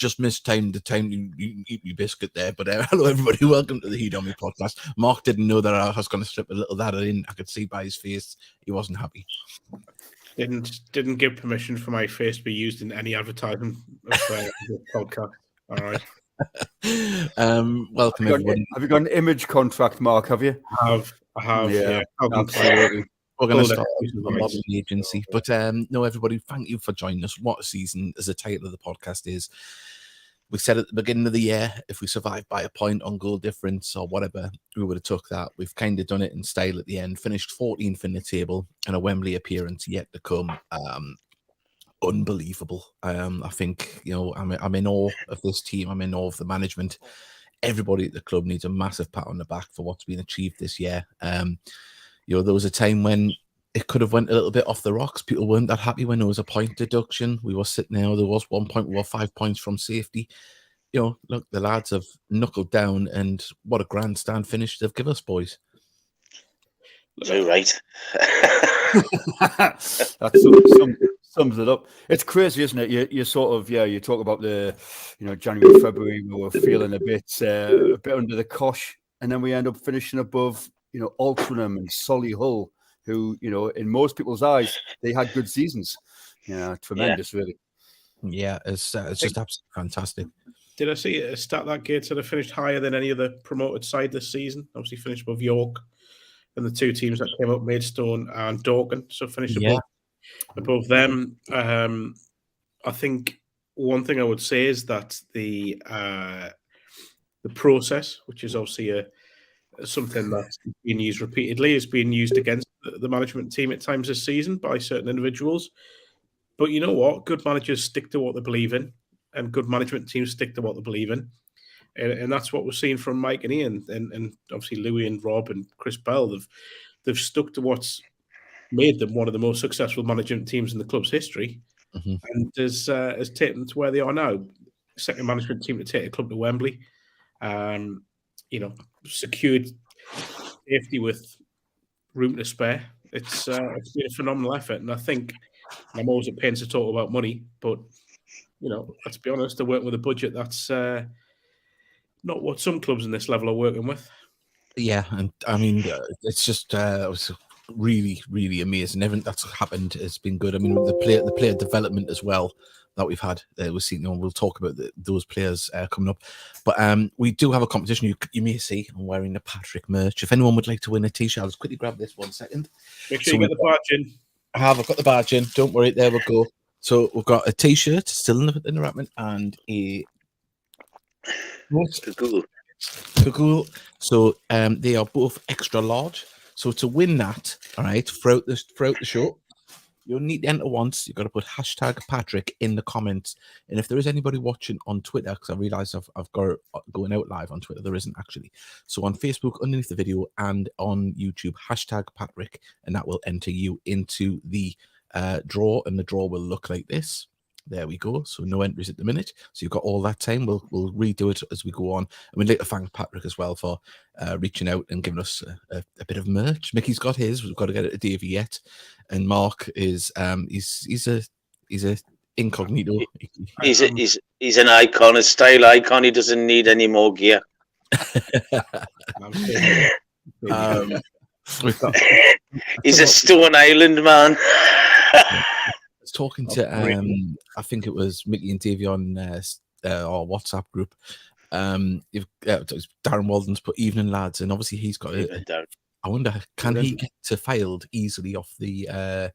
just mistimed the time you eat your biscuit there. But hello, everybody. Welcome to the Heat on Me podcast. Mark didn't know that I was going to slip a little that in. I could see by his face he wasn't happy. Didn't give permission for my face to be used in any advertising of this podcast. All right. Welcome, everybody. Have you got an image contract, Mark? Have you? I have. Yeah, absolutely. We're going to start with a modern agency. But no, everybody, thank you for joining us. What a season, as the title of the podcast is. We said at the beginning of the year, if we survived by a point on goal difference or whatever, we would have took that. We've kind of done it in style at the end. Finished 14th in the table and a Wembley appearance yet to come. Unbelievable. I think, I'm in awe of this team. I'm in awe of the management. Everybody at the club needs a massive pat on the back for what's been achieved this year. There was a time when it could have went a little bit off the rocks. People weren't that happy when there was a point deduction. We were sitting there. There was 1 point. We were 5 points from safety. Look, the lads have knuckled down, and what a grandstand finish they've given us, boys. So right. That sums it up. It's crazy, isn't it? You sort of, you talk about the, January, February, we were feeling a bit under the cosh, and then we end up finishing above, Altrincham and Solihull, who, in most people's eyes, they had good seasons. Tremendous, really. Yeah, it's just absolutely fantastic. Did I see a stat that Gates had finished higher than any other promoted side this season? Obviously finished above York and the two teams that came up, Maidstone and Dorking, so finished above them. I think one thing I would say is that the process, which is obviously something that's been used repeatedly, is being used against the management team at times this season by certain individuals. But you know what? Good managers stick to what they believe in, and good management teams stick to what they believe in. And that's what we're seeing from Mike and Ian, and obviously Louis and Rob and Chris Bell. They've stuck to what's made them one of the most successful management teams in the club's history, and has taken them to where they are now. Second management team to take a club to Wembley. Secured safety with room to spare. It's been a phenomenal effort, and I think I'm always at pains to talk about money, but let's be honest, they're working with a budget that's not what some clubs in this level are working with. Yeah, and I mean, it's just it was really, really amazing. Everything that's happened has been good. I mean, the player development as well that we've had. We'll talk about those players coming up. But we do have a competition. You may see I'm wearing the Patrick merch. If anyone would like to win a T-shirt, I'll just quickly grab this 1 second. Make sure you get the badge in. I've got the badge in. Don't worry. There we go. So we've got a T-shirt still in the wrapping and a Cool. So they are both extra large. So to win that, all right, throughout the show, you'll need to enter once. You've got to put hashtag Patrick in the comments. And if there is anybody watching on Twitter, because I realize I've got it going out live on Twitter, there isn't actually. So on Facebook, underneath the video, and on YouTube, hashtag Patrick, and that will enter you into the draw. And the draw will look like this. There we go. So no entries at the minute. So you've got all that time. We'll redo it as we go on. And we'd like to thank Patrick as well for reaching out and giving us a bit of merch. Mickey's got his. We've got to get it to Davie yet. And Mark is he's a incognito. He's an icon, a style icon. He doesn't need any more gear. He's a Stone Island man. Talking to I think it was Mickey and Davie on our WhatsApp group. Darren Walden's put evening lads, and obviously he's got it. I wonder, can he get to Fylde easily off the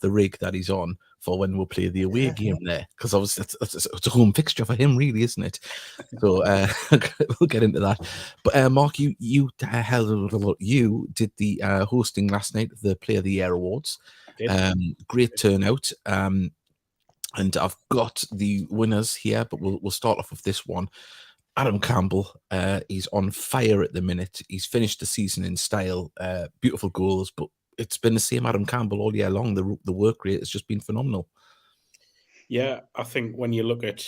rig that he's on for when we'll play the away game there? Because obviously it's a home fixture for him, really, isn't it? So we'll get into that. But Mark, you did the hosting last night of the Player of the Year Awards. Great turnout. And I've got the winners here, but we'll start off with this one. Adam Campbell, he's on fire at the minute. He's finished the season in style. Beautiful goals, but it's been the same Adam Campbell all year long. The work rate has just been phenomenal. Yeah, I think when you look at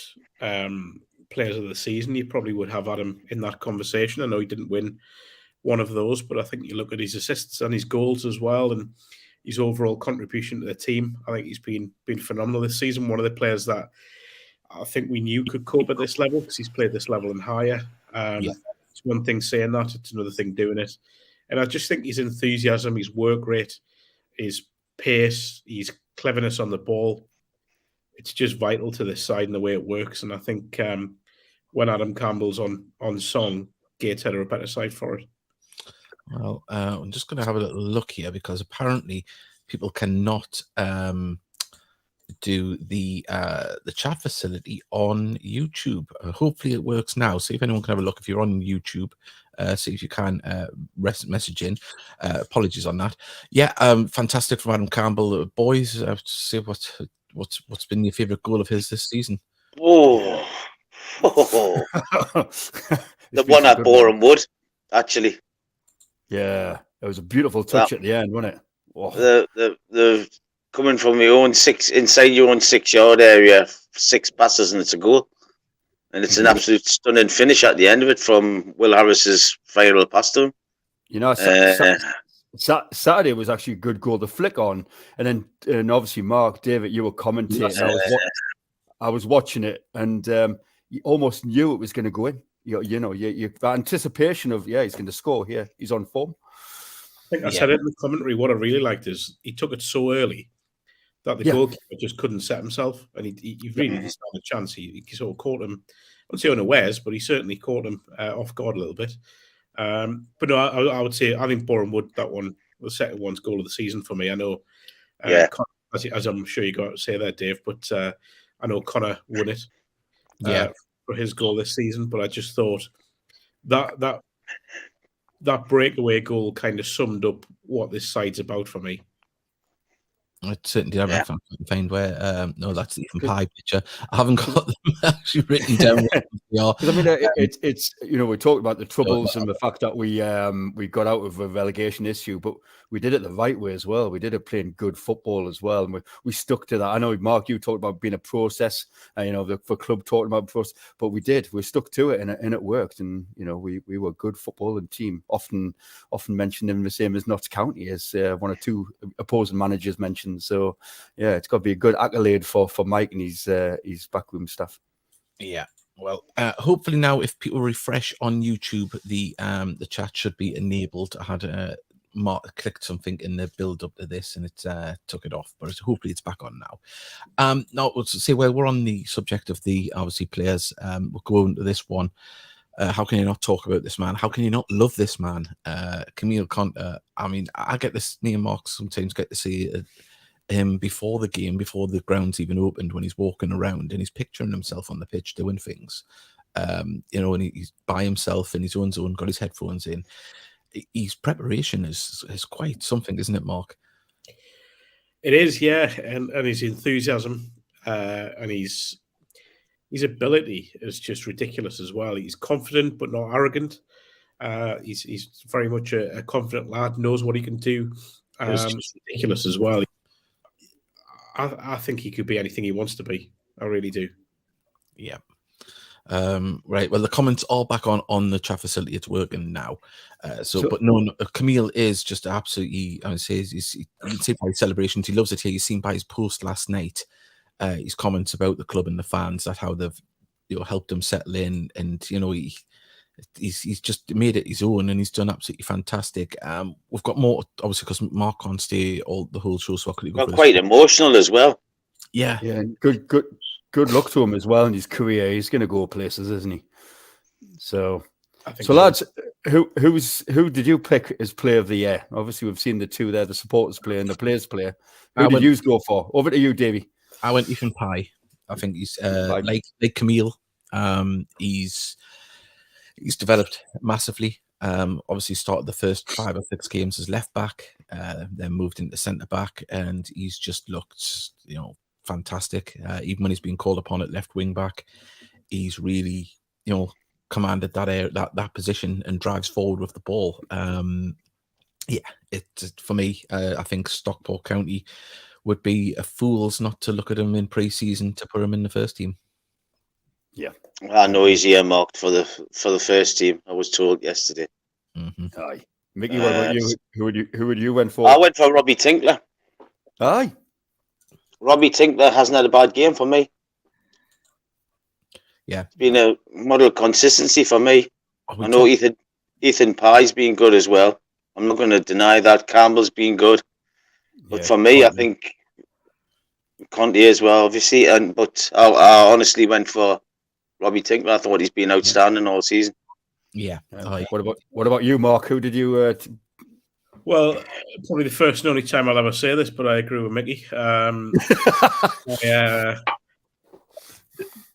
players of the season, you probably would have Adam in that conversation. I know he didn't win one of those, but I think you look at his assists and his goals as well, and his overall contribution to the team. I think he's been phenomenal this season. One of the players that I think we knew could cope at this level because he's played this level and higher. It's one thing saying that; it's another thing doing it. And I just think his enthusiasm, his work rate, his pace, his cleverness on the ball, it's just vital to this side and the way it works. And I think when Adam Campbell's on song, Gateshead are a better side for it. Well, I'm just going to have a little look here because apparently people cannot do the chat facility on YouTube. Hopefully it works now. See if anyone can have a look if you're on YouTube. See if you can message in. Apologies on that. Yeah, fantastic from Adam Campbell. Boys, see what's been your favourite goal of his this season? The one at Boreham Wood, actually. Yeah, it was a beautiful touch at the end, wasn't it? Oh. The coming from your own inside your own 6-yard area, 6 passes and it's a goal, and it's an absolute stunning finish at the end of it from Will Harris's viral pass to him. You know, Saturday was actually a good goal to flick on, and obviously Mark, David, you were commentating. I was watching it, and you almost knew it was going to go in. You know, that anticipation of he's going to score here. He's on form. I think I said it in the commentary. What I really liked is he took it so early that the goalkeeper just couldn't set himself, and he really didn't stand a chance. He sort of caught him, I wouldn't say unawares, but he certainly caught him off guard a little bit. But no, I would say I think Boreham Wood, that one, the second one's goal of the season for me. I know, as I'm sure you got to say there, Dave, but I know Connor won it for his goal this season. But I just thought that breakaway goal kind of summed up what this side's about for me. I certainly did. I find where no, that's the even pie picture. I haven't got them actually written down. I mean, it's we talked about the troubles and the fact that we got out of a relegation issue, but we did it the right way as well. We did it playing good football as well, and we stuck to that. I know, Mark, you talked about being a process, for club talking about process, but we stuck to it, and it worked. And we were good football and team. Often mentioned in the same as Notts County, as one or two opposing managers mentioned. So it's got to be a good accolade for Mike and his backroom staff. Yeah. Well, hopefully now, if people refresh on YouTube, the chat should be enabled. I had clicked something in the build up to this, and it took it off. But hopefully, it's back on now. Now, let's say we're on the subject of the obviously players. We'll go into this one. How can you not talk about this man? How can you not love this man, Camille Conter? I mean, I get this. Me and Mark sometimes get to see him before the game, before the ground's even opened, when he's walking around and he's picturing himself on the pitch doing things, and he's by himself in his own zone, got his headphones in. His preparation is quite something, isn't it, Mark? It is, yeah, and his enthusiasm and his ability is just ridiculous as well. He's confident but not arrogant. He's very much a confident lad, knows what he can do. It's just ridiculous as well. I think he could be anything he wants to be. I really do. Yeah. Right. Well, the comments are back on the chat facility. It's working now. But no, Camille is just absolutely. I would say you can see by his celebrations. He loves it here. You've seen by his post last night. His comments about the club and the fans, that how they've helped him settle in, and he's just made it his own, and he's done absolutely fantastic. We've got more, obviously, because Mark can't stay the whole show, so I couldn't go. Quite emotional as well. Yeah. Good luck to him as well in his career. He's going to go places, isn't he? So lads, who did you pick as player of the year? Obviously, we've seen the two there, the supporters player and the players player. Who did you go for? Over to you, Davie. I went Ethan Pye. I think he's like Camille. He's developed massively. Obviously started the first 5 or 6 games as left back, then moved into centre back, and he's just looked, fantastic. Even when he's been called upon at left wing back, he's really, commanded that position and drives forward with the ball. For me, I think Stockport County would be a fools not to look at him in pre-season to put him in the first team. Yeah, I know he's earmarked for the first team. I was told yesterday. Mm-hmm. Aye, Mickey, what about you? Who would you went for? I went for Robbie Tinkler. Aye, Robbie Tinkler hasn't had a bad game for me. Yeah. It's been a model of consistency for me. We I know talk- Ethan Pye's been good as well. I'm not going to deny that. Campbell's been good. But Yeah, for me, I Conte. think Conte as well, obviously. But I honestly went for Robbie Tinkler. I thought he's been outstanding all season. yeah. What about you, Mark? Who did you? Well, probably the first and only time I'll ever say this, but I agree with Mickey.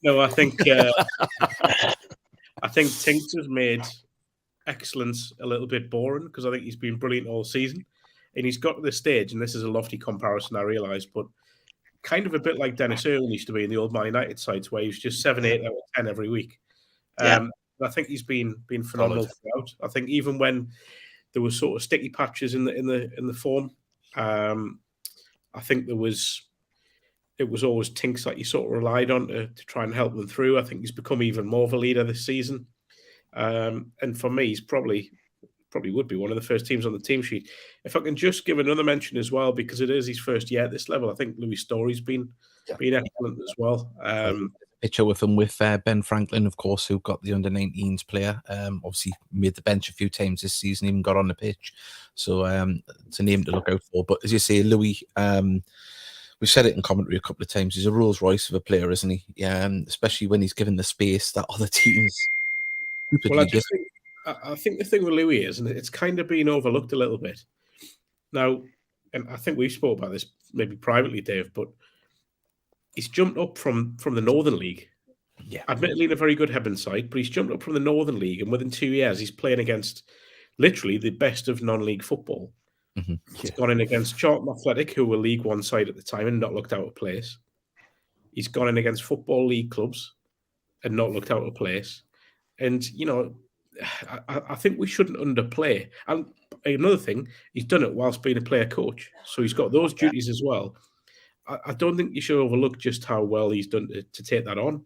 No, I think Tinks has made excellence a little bit boring because I think he's been brilliant all season, and he's got to the stage. And this is a lofty comparison, I realise, but kind of a bit like Dennis Irwin used to be in the old Man United sides, where he was just 7, 8 out of 10 every week. Yeah. I think he's been phenomenal throughout. I think even when there were sort of sticky patches in the form, I think it was always Tinks that you sort of relied on to try and help them through. I think he's become even more of a leader this season. And for me, he's probably would be one of the first teams on the team sheet. If I can just give another mention as well, because it is his first year at this level, I think Louis Story's been excellent as well. Picture with him with Ben Franklin, of course, who got the under-19s player. Obviously made the bench a few times this season, even got on the pitch. So it's a name to look out for. But as you say, Louis, we've said it in commentary a couple of times, he's a Rolls Royce of a player, isn't he? Yeah, especially when he's given the space that other teams Well, I think the thing with Louis is, and it's kind of been overlooked a little bit. Now, and I think we've spoke about this maybe privately, Dave, but he's jumped up from the Northern League. Yeah. Admittedly in a very good Hebburn side, but he's jumped up from the Northern League, and within 2 years, he's playing against literally the best of non-league football. Mm-hmm. He's gone in against Charlton Athletic, who were League One side at the time and not looked out of place. He's gone in against Football League clubs and not looked out of place. And, you know, I think we shouldn't underplay. And another thing, he's done it whilst being a player coach. So he's got those duties as well. I don't think you should overlook just how well he's done to take that on.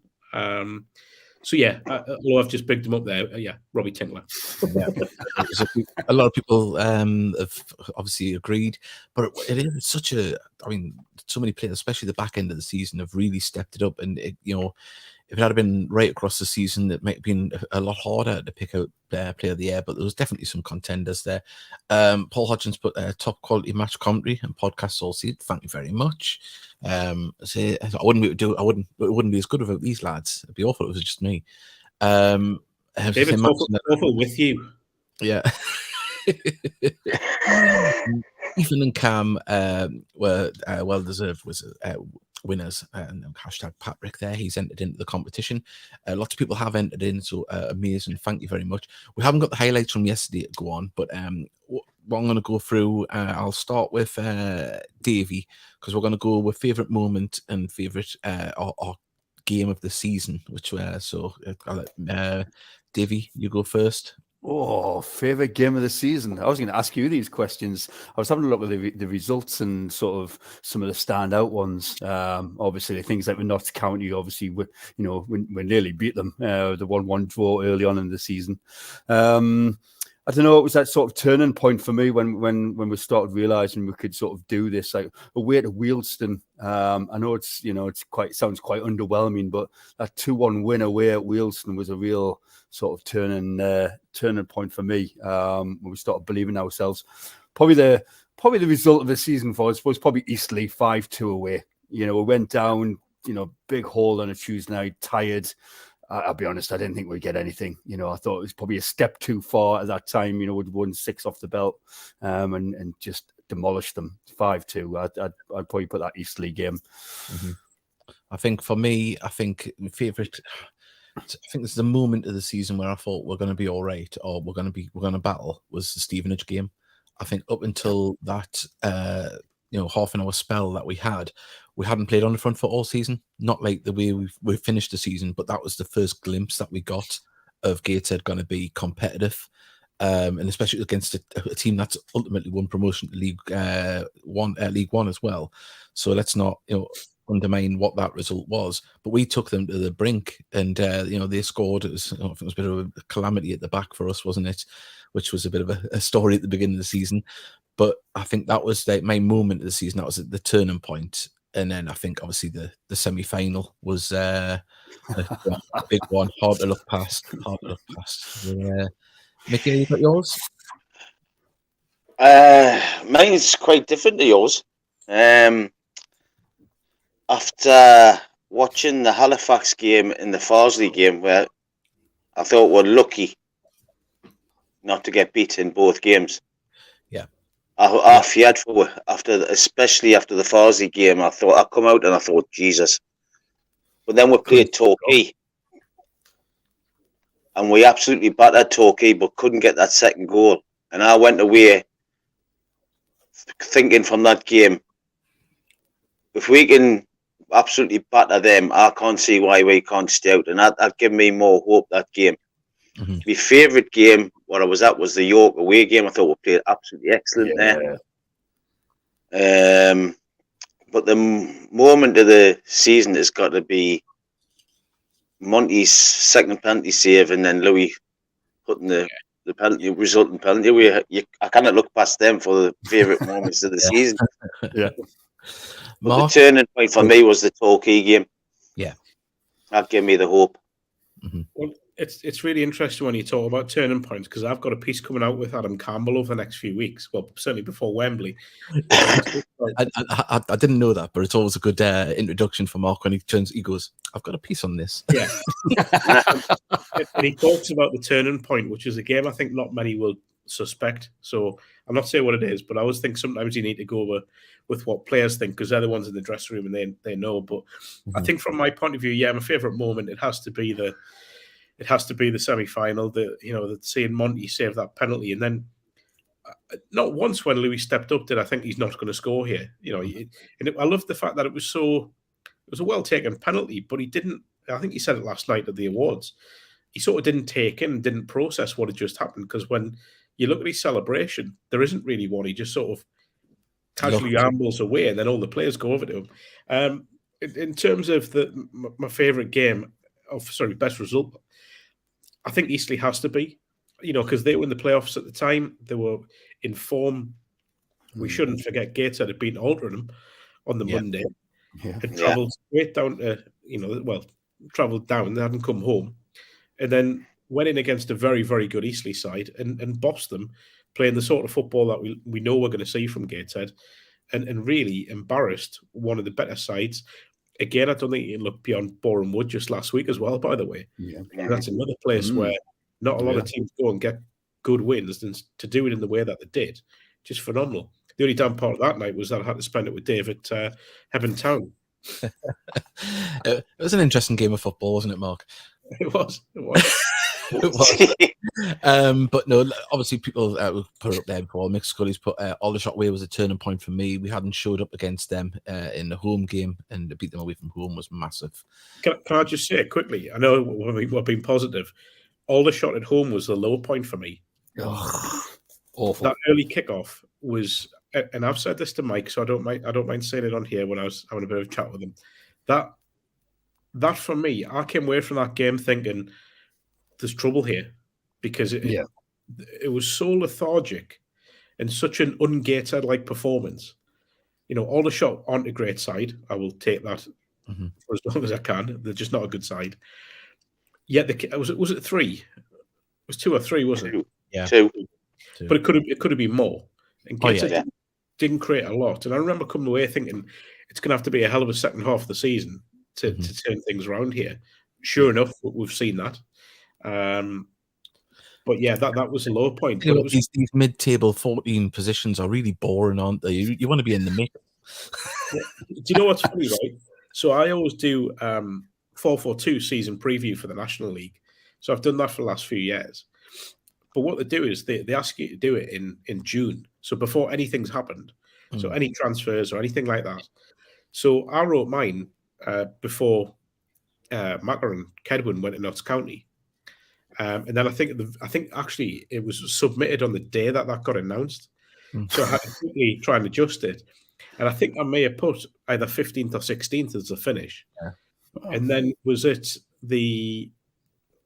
So, yeah, although I've just bigged him up there, Robbie Tinkler. Yeah. A lot of people have obviously agreed, but it is such a, I mean, so many players, especially the back end of the season, have really stepped it up. And, if it had been right across the season, it might have been a lot harder to pick out player of the year, but there was definitely some contenders there. Paul Hodgins put top quality match commentary and podcasts all season. Thank you very much. It wouldn't be as good without these lads. It'd be awful if it was just me. David's awful with you. Yeah. Ethan and Cam were well deserved winners, and hashtag Patrick there. He's entered into the competition. Lots of people have entered in, so amazing. Thank you very much. We haven't got the highlights from yesterday to go on, but what I'm going to go through, I'll start with Davie, because we're going to go with favourite moment and favourite or game of the season, which so I'll let Davie, you go first. Oh, favorite game of the season. I was going to ask you these questions. I was having a look at the results and sort of some of the standout ones. Obviously, the things like with Notts County, obviously, we nearly beat them. The 1-1 draw early on in the season. I don't know. It was that sort of turning point for me when we started realizing we could sort of do this, like away to Wealdstone. I know it's sounds quite underwhelming, but that 2-1 win away at Wealdstone was a real sort of turning point for me. When we started believing in ourselves. Probably the result of the season for us was probably Eastleigh 5-2 away. We went down, big hole on a Tuesday night, tired. I'll be honest, I didn't think we'd get anything. I thought it was probably a step too far at that time. We'd won 6 off the belt and just demolished them 5-2. I'd probably put that Eastleigh game. Mm-hmm. I think for me, favourite. I think this is the moment of the season where I thought we're going to be all right, or we're going to battle. Was the Stevenage game. I think up until that, half an hour spell that we hadn't played on the front foot all season. Not like the way we've finished the season, but that was the first glimpse that we got of Gateshead going to be competitive, and especially against a team that's ultimately won promotion to League One as well. So let's not undermine what that result was. But we took them to the brink, and they scored. It was a bit of a calamity at the back for us, wasn't it? Which was a bit of a story at the beginning of the season. But I think that was my moment of the season. That was the turning point. And then I think obviously the semi-final was Big one. Hard to look past. Hard to look past. Yeah. Mickey, you got yours? Mine's quite different to yours. After watching the Halifax game and the Farsley game, where I thought we're lucky not to get beat in both games. Yeah. I feared for especially after the Farsley game. I thought I come out and I thought Jesus. But then we played Torquay, and we absolutely battered Torquay, but couldn't get that second goal. And I went away thinking from that game, if we can absolutely batter them, I can't see why we can't stay out. And that gave me more hope that game. Mm-hmm. My favourite game, what I was at, was the York away game. I thought we played absolutely excellent there. But the moment of the season has got to be Monty's second penalty save, and then Louis putting the penalty, resulting penalty away. I cannot look past them for the favourite moments of the season. Yeah. But the turning point for me was the Torquay game. Yeah. That gave me the hope. Mm-hmm. Well, it's really interesting when you talk about turning points, because I've got a piece coming out with Adam Campbell over the next few weeks. Well, certainly before Wembley. I didn't know that, but it's always a good introduction for Mark when he goes, I've got a piece on this. Yeah. And he talks about the turning point, which is a game I think not many will suspect. So I'm not saying what it is, but I always think sometimes you need to go with what players think, because they're the ones in the dressing room and they know. But I think from my point of view, my favourite moment, it has to be the semi-final. Seeing Monty save that penalty, and then not once when Louis stepped up did I think he's not going to score here. I love the fact that it was a well taken penalty, but he didn't. I think he said it last night at the awards. He sort of didn't take in, didn't process what had just happened, because when you look at his celebration, there isn't really one. He just sort of casually ambles away, and then all the players go over to him. In terms of my favourite game, best result, I think Eastleigh has to be, because they were in the playoffs at the time. They were in form. We shouldn't forget Gateshead had beaten Altrincham on the Monday and travelled straight down to, travelled down. They hadn't come home. And then went in against a very, very good Eastleigh side and bossed them, playing the sort of football that we know we're going to see from Gateshead, and really embarrassed one of the better sides. Again, I don't think you can look beyond Boreham Wood just last week as well, by the way. Yeah. That's another place where not a lot of teams go and get good wins, and to do it in the way that they did, just phenomenal. The only damn part of that night was that I had to spend it with Dave at Hebburn Town. It was an interesting game of football, wasn't it, Mark? It was. It was. But no, obviously people put it up there before. Mick Scully's put Aldershot Way was a turning point for me. We hadn't showed up against them in the home game, and to beat them away from home was massive. Can I just say quickly? I know we're being positive. Aldershot at home was the low point for me. Awful. That early kickoff was, and I've said this to Mike, so I don't mind saying it on here when I was having a bit of a chat with him. That for me, I came away from that game thinking there's trouble here, because it was so lethargic and such an un-Gateshead-like performance. Aldershot aren't a great side. I will take that for as long as I can. They're just not a good side. Yet was it 3? It was 2 or 3, wasn't it? Yeah, 2. But it could have been more. And Gateshead didn't create a lot. And I remember coming away thinking it's going to have to be a hell of a second half of the season to turn things around here. Sure enough, we've seen that. But that was a low point. These mid-table 14 positions are really boring, aren't they? You want to be in the mix. Do you know what's funny, right? So I always do 4-4-2 season preview for the National League. So I've done that for the last few years. But what they do is they ask you to do it in June, so before anything's happened. So any transfers or anything like that. So I wrote mine before Macker and Kedwin went to Notts County. And then I think actually it was submitted on the day that got announced. So I had to quickly try and adjust it. And I think I may have put either 15th or 16th as the finish. Yeah. Oh. And then was it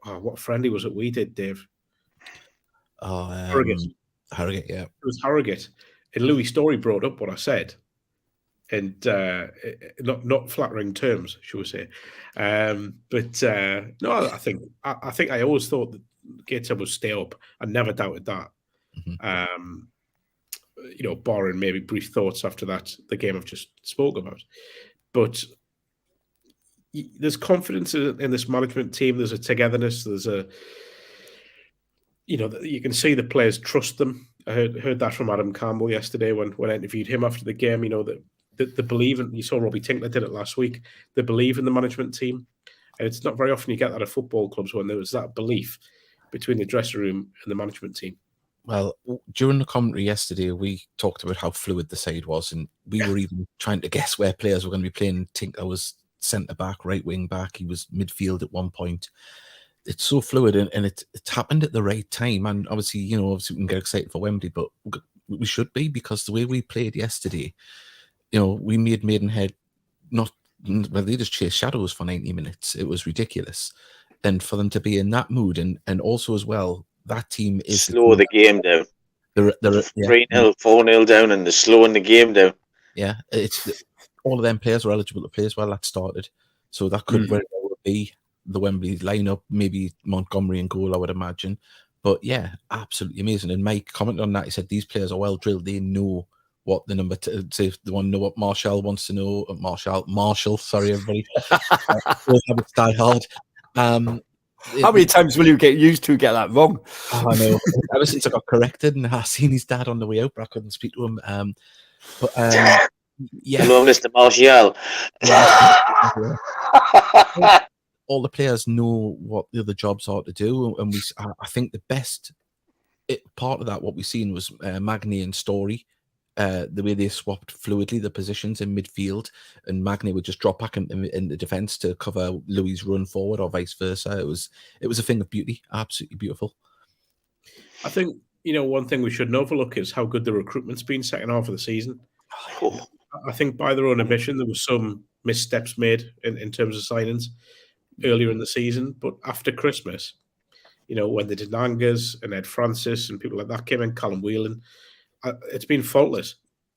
what friendly was it we did, Dave? Harrogate, yeah. It was Harrogate. And Louis Story brought up what I said. and not flattering terms, shall we say? No, I think I always thought that Gateshead would stay up. I never doubted that. Barring maybe brief thoughts after the game I've just spoke about. But there's confidence in this management team. There's a togetherness. You can see the players trust them. I heard that from Adam Campbell yesterday when I interviewed him after the game. That they believe in. You saw Robbie Tinkler did it last week. They believe in the management team, and it's not very often you get that at football clubs when there was that belief between the dressing room and the management team. Well, during the commentary yesterday, we talked about how fluid the side was, and we were even trying to guess where players were going to be playing. Tinkler was centre back, right wing back. He was midfield at one point. It's so fluid, and it's happened at the right time. And obviously, we can get excited for Wembley, but we should be, because the way we played yesterday, we made Maidenhead they just chased shadows for 90 minutes. It was ridiculous. And for them to be in that mood, and also as well, that team is slow the game down. They're 3-0, 4-0 down, and they're slowing the game down. Yeah, it's all of them players were eligible to play as well. That started, so that could very well be the Wembley lineup. Maybe Montgomery and goal, I would imagine. But yeah, absolutely amazing. And Mike commented on that. He said these players are well drilled. They know what the number. Say they want to know what Marshall wants to know. Marshall. Sorry, everybody. Die hard. How many times will you get used to get that wrong? I know. Ever since I got corrected, and I seen his dad on the way out, but I couldn't speak to him. Yeah. Hello, Mr. Marshall. All the players know what the other jobs are to do, and I think the best part of that, what we've seen, was Magny and Story. The way they swapped fluidly the positions in midfield, and Magny would just drop back in the defence to cover Louis' run forward, or vice versa. It was a thing of beauty, absolutely beautiful. I think one thing we shouldn't overlook is how good the recruitment's been second half of the season. I think by their own admission, there was some missteps made in terms of signings earlier in the season, but after Christmas, when the Denangas and Ed Francis and people like that came in, Callum Whelan. It's been faultless.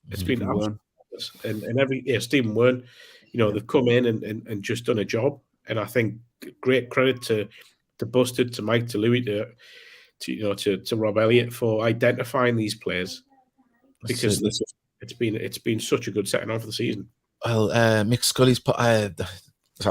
It's been absolutely faultless. And Stephen Wern, they've come in and just done a job. And I think great credit to Busted, to Mike, to Louis, to Rob Elliott for identifying these players, because it's been such a good second half of the season. Well, Mick Scully's put. I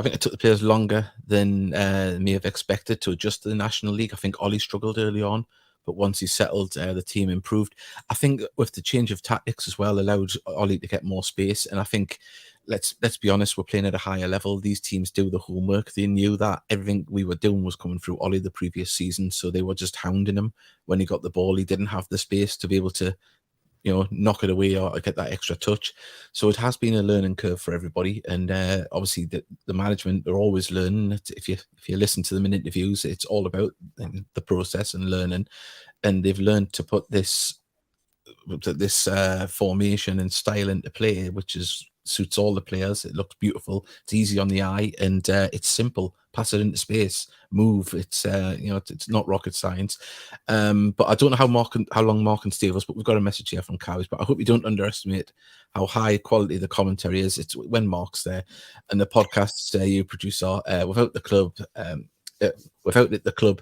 think it took the players longer than may have expected to adjust to the National League. I think Ollie struggled early on, but once he settled, the team improved. I think with the change of tactics as well, allowed Ollie to get more space. And I think, let's be honest, we're playing at a higher level. These teams do the homework. They knew that everything we were doing was coming through Ollie the previous season, so they were just hounding him when he got the ball. He didn't have the space to be able to knock it away or get that extra touch. So it has been a learning curve for everybody. And obviously the management are always learning. If you listen to them in interviews, it's all about the process and learning. And they've learned to put this formation and style into play, which suits all the players. It looks beautiful. It's easy on the eye, and it's simple. Pass it into space, move. It's it's not rocket science. But I don't know how long Mark can stay with us. But we've got a message here from Cows. But I hope you don't underestimate how high quality the commentary is. It's when Mark's there, and the podcasts you produce are without the club. Without it, the club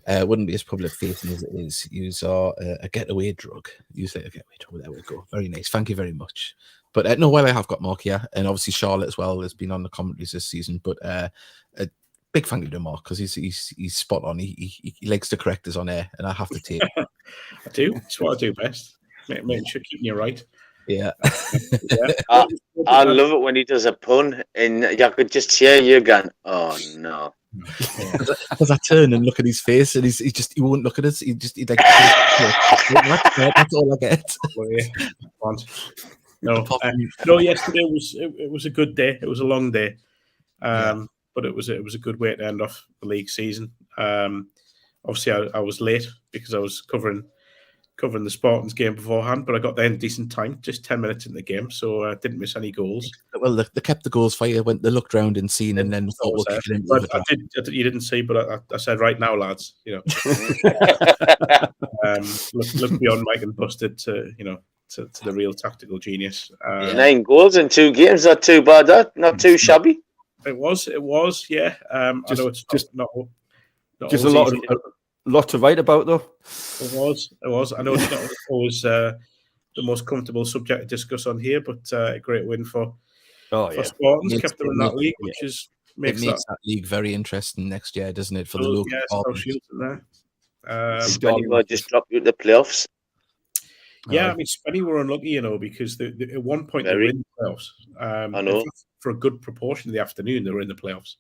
wouldn't be as public facing as it is. Use are a getaway drug. Use it a getaway drug. There we go. Very nice. Thank you very much. But no, I have got Mark here, and obviously Charlotte as well has been on the commentaries this season. But a big thank you to Mark, because he's spot on. He likes to correct us on air, and I have to take. I do. It's what I do best. Make sure keeping you right. Yeah. I love it when he does a pun, and I could just hear you going, "Oh no." Because I turn and look at his face, and he won't look at us. He'd like, that's all I get. No, yesterday was a good day. It was a long day, but it was a good way to end off the league season. Obviously, I was late because I was covering the Spartans game beforehand, but I got there in decent time, just 10 minutes in the game, so I didn't miss any goals. Well, they kept the goals for you. They looked round and seen, and then thought, we'll kick it in. You didn't see, but I said, right now, lads, look beyond Mike and Busted to to the real tactical genius. 9 goals in 2 games, not too bad. Not too shabby. It was, yeah. I know it's not just always a lot to write about, though. It was. I know it's not always the most comfortable subject to discuss on here, but a great win for Spartans. Kept them in that league, which makes that league very interesting next year, doesn't it? For the local South Shields in there. Spenny just dropped you at the playoffs. Yeah, I mean, Spenny were unlucky, because at one point they were in the playoffs. I know. For a good proportion of the afternoon, they were in the playoffs.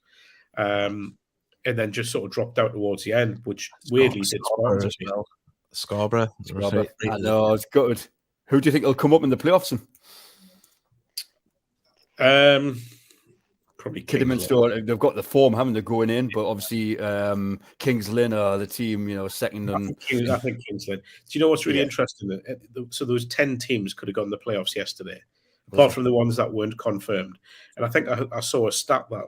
And then just sort of dropped out towards the end, which weirdly did Spartans as well. Scarborough. I know, it's good. Who do you think will come up in the playoffs? Probably Kidderminster. They've got the form, haven't they, going in? But obviously, Kings Lynn are the team, second. I think Kings Lynn. Do you know what's really interesting? So those 10 teams could have gone to the playoffs yesterday, apart from the ones that weren't confirmed. And I think I saw a stat that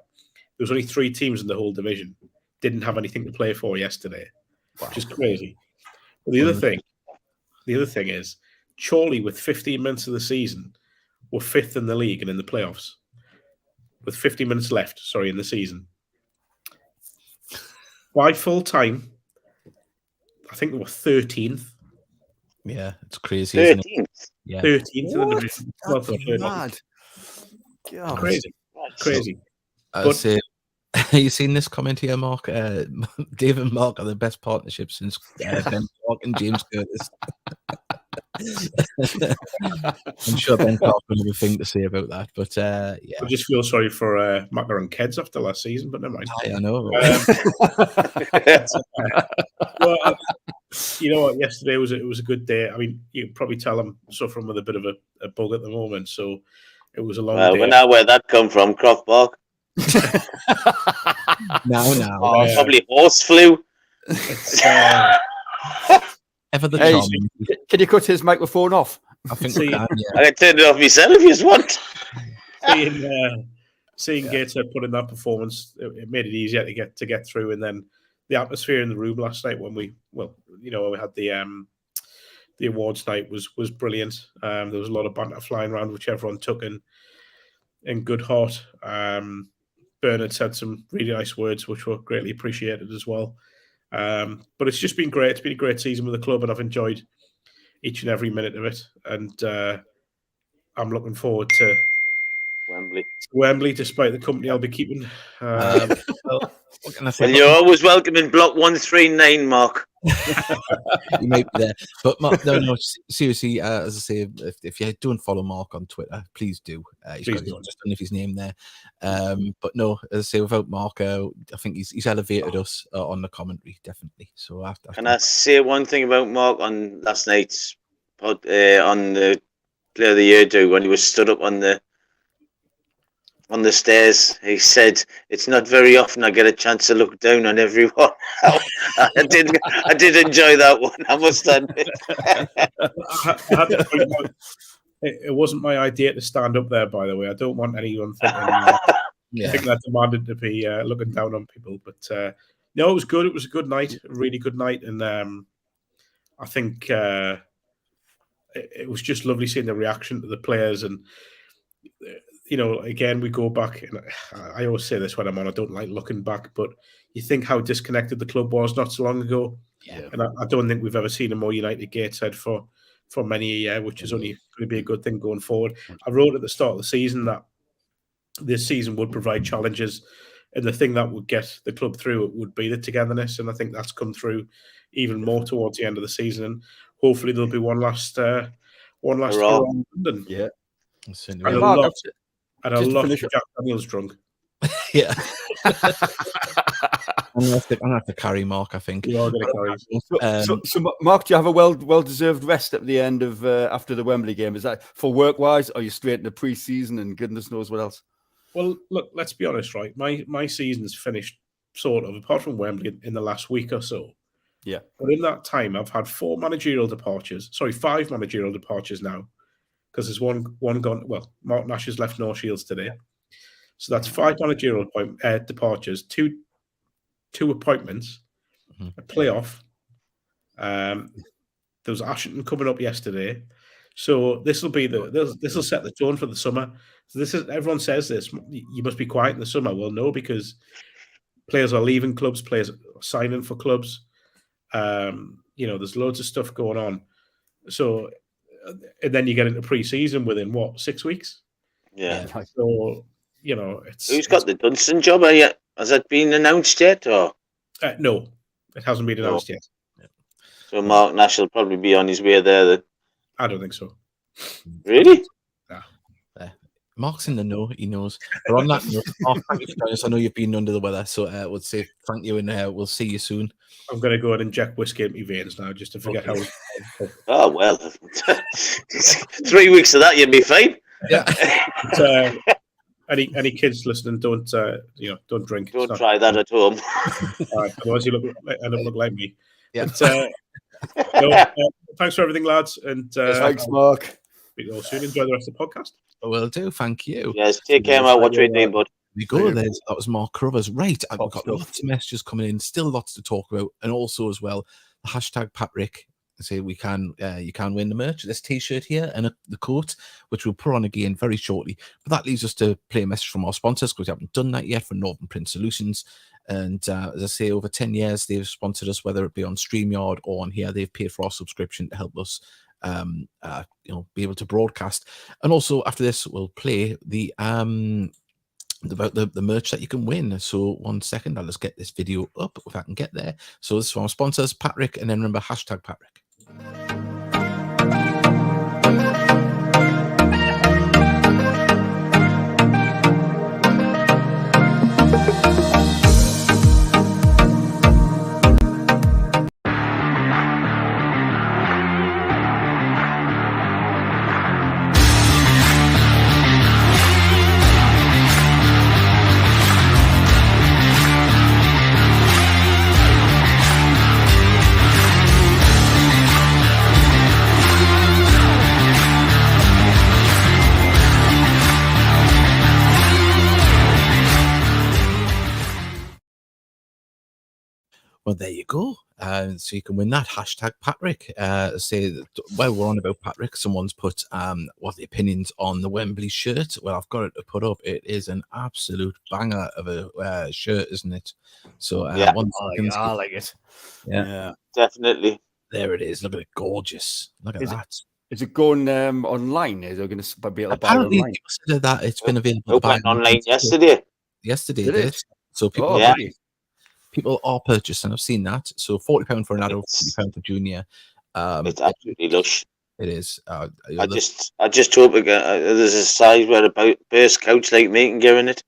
there was only 3 teams in the whole division didn't have anything to play for yesterday, which is crazy. But the other thing is, Chorley, with 15 minutes of the season, were 5th in the league and in the playoffs. With 50 minutes left, in the season. By full time, I think they were 13th. Yeah, it's crazy. 13th? Isn't it? Yeah. 13th in the division. Mad. Crazy. I'll say, you seen this comment here, Mark? Dave and Mark are the best partnership since Ben Clark and James Curtis. I'm sure Ben Clark will have a thing to say about that, but yeah. I just feel sorry for Macker and Keds after last season, but never mind. I know. Well, you know what? Yesterday was a good day. I mean, you can probably tell I'm suffering with a bit of a bug at the moment, so it was a long day. We know where that come from, Croft Park. No. Probably horse flu. Ever the Hey, charm. can you cut his microphone off? I think we can, yeah. I can turn it off myself if you want. Seeing Gator put in that performance, it made it easier to get through. And then the atmosphere in the room last night when we had the awards night was brilliant. There was a lot of banter flying around, which everyone took in good heart. Bernard said some really nice words, which were greatly appreciated as well. But it's just been great. It's been a great season with the club, and I've enjoyed each and every minute of it. And I'm looking forward to Wembley, despite the company I'll be keeping. Well, you're always welcome in block 139, Mark. You might be there, but Mark, no, seriously. As I say, if you don't follow Mark on Twitter, please do. Just don't know if his name there. But no, as I say, without Mark, I think he's elevated us on the commentary, definitely. So can I say one thing about Mark on last night's on the Player of the Year do when he was stood up on the stairs? He said, "It's not very often I get a chance to look down on everyone." I did enjoy that one, I must admit. I had to point out, it wasn't my idea to stand up there, by the way. I don't want anyone thinking that demanded to be looking down on people. But no, it was good. It was a good night, a really good night. And I think it was just lovely seeing the reaction to the players. And again, we go back, and I always say this when I'm on, I don't like looking back, but you think how disconnected the club was not so long ago. Yeah. And I don't think we've ever seen a more united Gateshead for many a year, which is only going to be a good thing going forward. I wrote at the start of the season that this season would provide challenges, and the thing that would get the club through it would be the togetherness, and I think that's come through even more towards the end of the season. And hopefully there'll be one last tour in London. Yeah. And a lot of Jack Daniels drunk. Yeah. I'm gonna have to carry Mark, I think. You are going to carry. So, Mark, do you have a well-deserved rest at the end of after the Wembley game? Is that for work-wise, or are you straight into pre-season and goodness knows what else? Well, look, let's be honest, right? My season's finished sort of, apart from Wembley, in the last week or so. Yeah. But in that time, I've had 5 managerial departures now, because there's one gone. Well, Mark Nash has left North Shields today. So that's 5 managerial departures, two appointments, a playoff. There was Ashington coming up yesterday. So this will set the tone for the summer. So everyone says this. You must be quiet in the summer. Well, no, because players are leaving clubs, players are signing for clubs. There's loads of stuff going on. So, and then you get into pre-season within 6 weeks? Yeah. So, Who's got the Dunstan job? Has that been announced yet? Or no, it hasn't been announced yet. So Mark Nash will probably be on his way there then. I don't think so. Really? Mark's in the know. He knows. But on that note, Mark, thank you for joining us. I know you've been under the weather, so we'll say thank you, and we'll see you soon. I'm going to go and inject whiskey in my veins now, just to forget how. Oh well, 3 weeks of that, you'll be fine. Yeah. Any kids listening, don't drink. Don't try that at home. All right, otherwise you end up look like me. Yeah. But, thanks for everything, lads, and thanks, Mark. Speak all soon. Enjoy the rest of the podcast. Will do. Thank you. Yes, take care, mate. Watch your name, bud. We go. That was Mark Caruthers. Right. We've got lots of messages coming in. Still lots to talk about, and also as well the hashtag Patrick. Say you can win the merch. This T-shirt here and the coat, which we'll put on again very shortly. But that leaves us to play a message from our sponsors, because we haven't done that yet, for Northern Print Solutions. And as I say, over 10 years they've sponsored us, whether it be on StreamYard or on here. They've paid for our subscription to help us be able to broadcast. And also after this we'll play the merch that you can win. So 1 second, I'll just get this video up if I can get there. So this is from our sponsors, Patrick, and then remember hashtag Patrick. Well, there you go. So you can win that hashtag Patrick. While we're on about Patrick, someone's put what the opinions on the Wembley shirt. Well, I've got it to put up. It is an absolute banger of a shirt, isn't it? So I like it. Yeah, definitely. There it is. Look at it, gorgeous. Look at that. Is it going online? Is it going to be able to buy it Apparently, online? people said that it's been available. It went online yesterday. Yesterday, Did it? So people, people are purchasing. I've seen that. So £40 for an adult, £40 for junior. It's absolutely lush. It is. I just hope there's a size where a burst couch like me can get in it.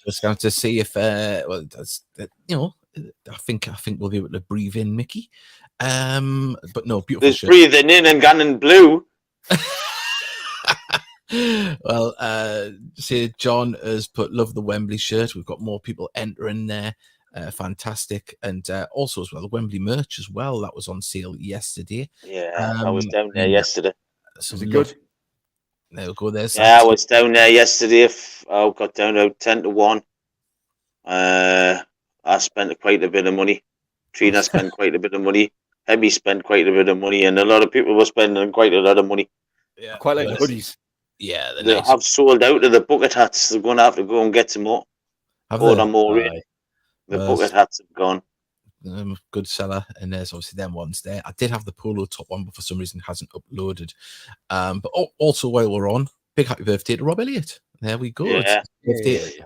Just going to see if I think we'll be able to breathe in Mickey. But no, beautiful. There's breathing in and Gannon blue. Well, say John has put love the Wembley shirt. We've got more people entering there. Fantastic. And also as well, the Wembley merch as well. That was on sale yesterday. Yeah, I was down there yesterday. So is it good? There we go. There's I was down there yesterday. I got down to 10 to 1. I spent quite a bit of money. Trina spent quite a bit of money. Hemi spent quite a bit of money, and a lot of people were spending quite a lot of money. Yeah, I quite like the hoodies. Yeah, they have sold out of the bucket hats. They're going to have to go and get some more. Order more. The bucket hats have gone. Good seller, and there's obviously them ones there. I did have the polo top one, but for some reason it hasn't uploaded. But also while we're on, big happy birthday to Rob Elliott. There we go. Yeah.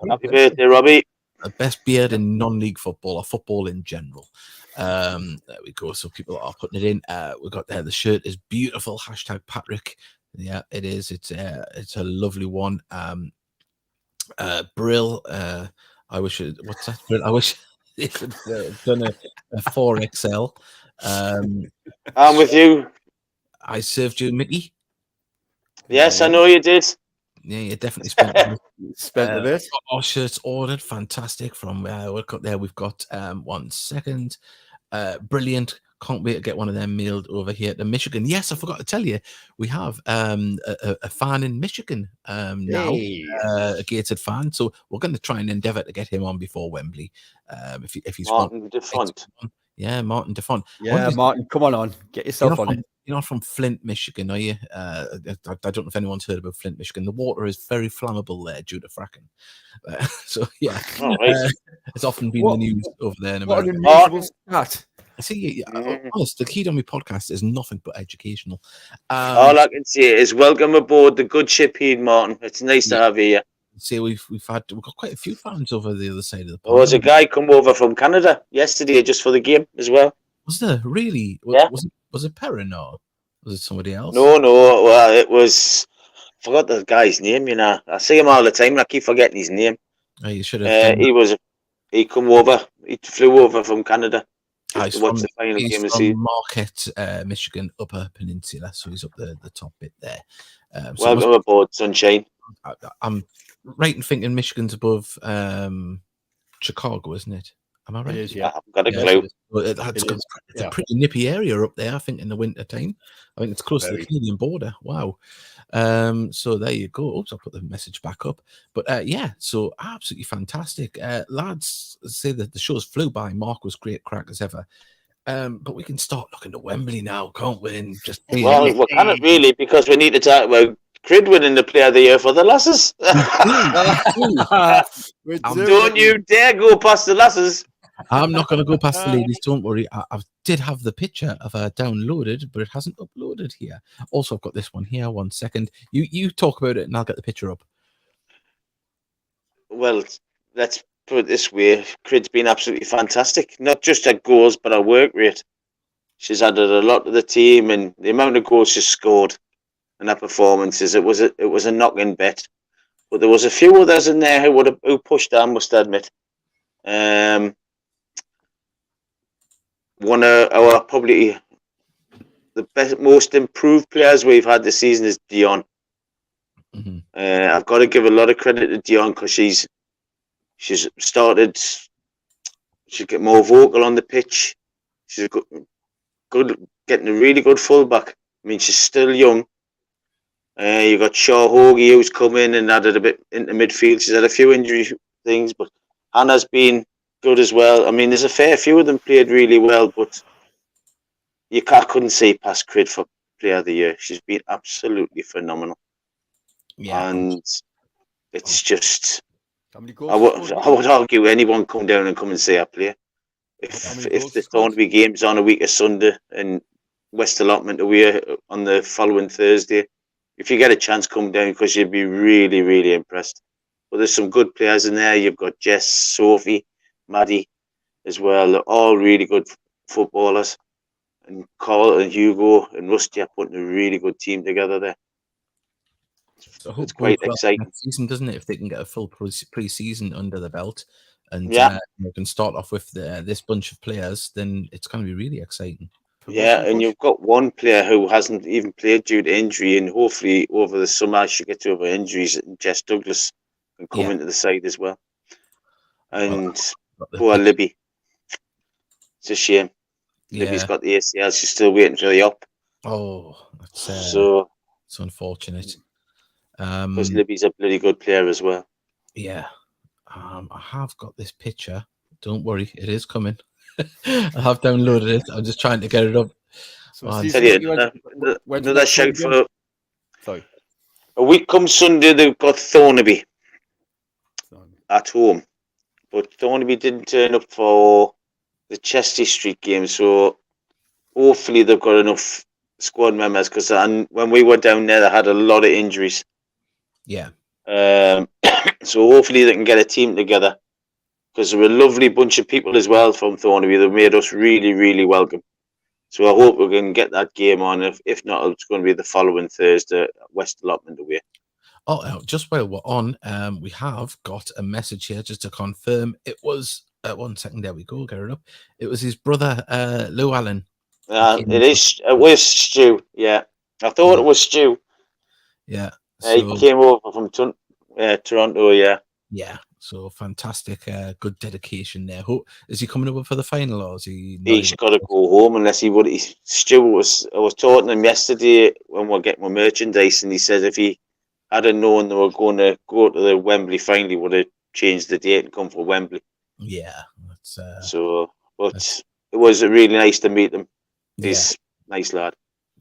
Happy birthday, Robbie. The best beard in non-league football or football in general. There we go. So people are putting it in. We've got there. The shirt is beautiful. Hashtag Patrick. Yeah, it is. It's a lovely one. Brill. I wish it. What's that? Brill? I wish it had done a 4XL. I'm with you. I served you, Mickey. Yes, I know you did. Yeah, you definitely spent a bit. Our shirts ordered, fantastic. From we've got 1 second. Brilliant. Can't wait to get one of them mailed over here to Michigan. Yes, I forgot to tell you, we have a fan in Michigan now, a gated fan. So we're going to try and endeavour to get him on before Wembley. If he's Martin DeFront. Yeah, Martin DeFont. Yeah, Martin, come on, get yourself on it. You're not from Flint, Michigan, are you? I don't know if anyone's heard about Flint, Michigan. The water is very flammable there due to fracking. So yeah, Oh, right. it's often been the news over there in What America. an unusual stat. I see. Honest, the key to my podcast is nothing but educational. All I can say is welcome aboard the good ship here, Martin. It's nice to have you here. See, we've got quite a few fans over the other side of the pond. There was a guy come over from Canada yesterday just for the game as well. Was there really? Yeah. Was it Perrin or was it somebody else? No. Well, it was. I forgot the guy's name. You know, I see him all the time, and I keep forgetting his name. Oh, you should have. He come over. He flew over from Canada to watch the final he's game of the from season. Marquette, Michigan, Upper Peninsula, so he's up the top bit there. Welcome aboard, sunshine. I'm right in thinking Michigan's above Chicago, isn't it? Am I right? It is, yeah. I've got a clue. It's a pretty nippy area up there, I think, in the winter time. I think it's close to the Canadian border. Wow. So there you go. Oops, I'll put the message back up. But yeah, so absolutely fantastic. Lads, say that the shows flew by. Mark was great crack as ever. But we can start looking to Wembley now, can't we? And just Well, we cannot really, because we need to talk about Crid winning the Player of the Year for the Lasses. Don't you dare go past the Lasses. I'm not going to go past the ladies. Don't worry. I did have the picture of her downloaded, but it hasn't uploaded here. Also, I've got this one here. 1 second. You talk about it, and I'll get the picture up. Well, let's put it this way: Crid's been absolutely fantastic. Not just her goals, but her work rate. She's added a lot to the team, and the amount of goals she's scored and her performances. It was a knock-in bet, but there was a few others in there who pushed her, I must admit. One of our probably the best, most improved players we've had this season is Dion. Mm-hmm. I've got to give a lot of credit to Dion because she's started. She's getting more vocal on the pitch. She's good, getting a really good fullback. I mean, she's still young. You got Shaw Hoagie who's come in and added a bit into midfield. She's had a few injury things, but Hannah's been good as well. I mean, there's a fair few of them played really well, but I couldn't say past Crid for Player of the Year. She's been absolutely phenomenal. Yeah, and it's just I would argue anyone come down and come and say I play. If the Thornbury game's on a week of Sunday and West Allotment away on the following Thursday, if you get a chance, come down because you'd be really, really impressed. But there's some good players in there. You've got Jess, Sophie, Maddie as well. They're all really good footballers. And Carl and Hugo and Rusty are putting a really good team together there. So it's quite exciting. Next season, doesn't it? If they can get a full pre-season under the belt and you can start off with this bunch of players, then it's going to be really exciting. Yeah, and you've got one player who hasn't even played due to injury, and hopefully over the summer she gets over injuries, and Jess Douglas can come into the side as well. And poor Libby. It's a shame. Yeah. Libby's got the ACL. She's still waiting for the op. Oh, that's it's unfortunate. Because Libby's a bloody good player as well. Yeah. I have got this picture. Don't worry, it is coming. I have downloaded it. I'm just trying to get it up. So another shout for. Sorry. A week comes Sunday, they've got Thornaby at home. But Thornaby didn't turn up for the Chester Street game, so hopefully they've got enough squad members, because when we were down there, they had a lot of injuries. Yeah. So hopefully they can get a team together, because there were a lovely bunch of people as well from Thornaby. They made us really, really welcome. So I hope we can get that game on. If not, it's going to be the following Thursday, West Allotment away. Oh, just while we're on, we have got a message here just to confirm. It was 1 second. There we go. Get it up. It was his brother, Lou Allen. It was Stu. Yeah, I thought it was Stu. Yeah, he came over from Toronto. Yeah. Yeah. So fantastic. Good dedication there. Is he coming over for the final, or is he? He's got to go home unless he would. Stu I was talking to him yesterday when we were getting my merchandise, and he said if he hadn't known they were going to go to the Wembley final, he would have changed the date and come for Wembley. Yeah, that's so. But it was really nice to meet him. He's nice lad.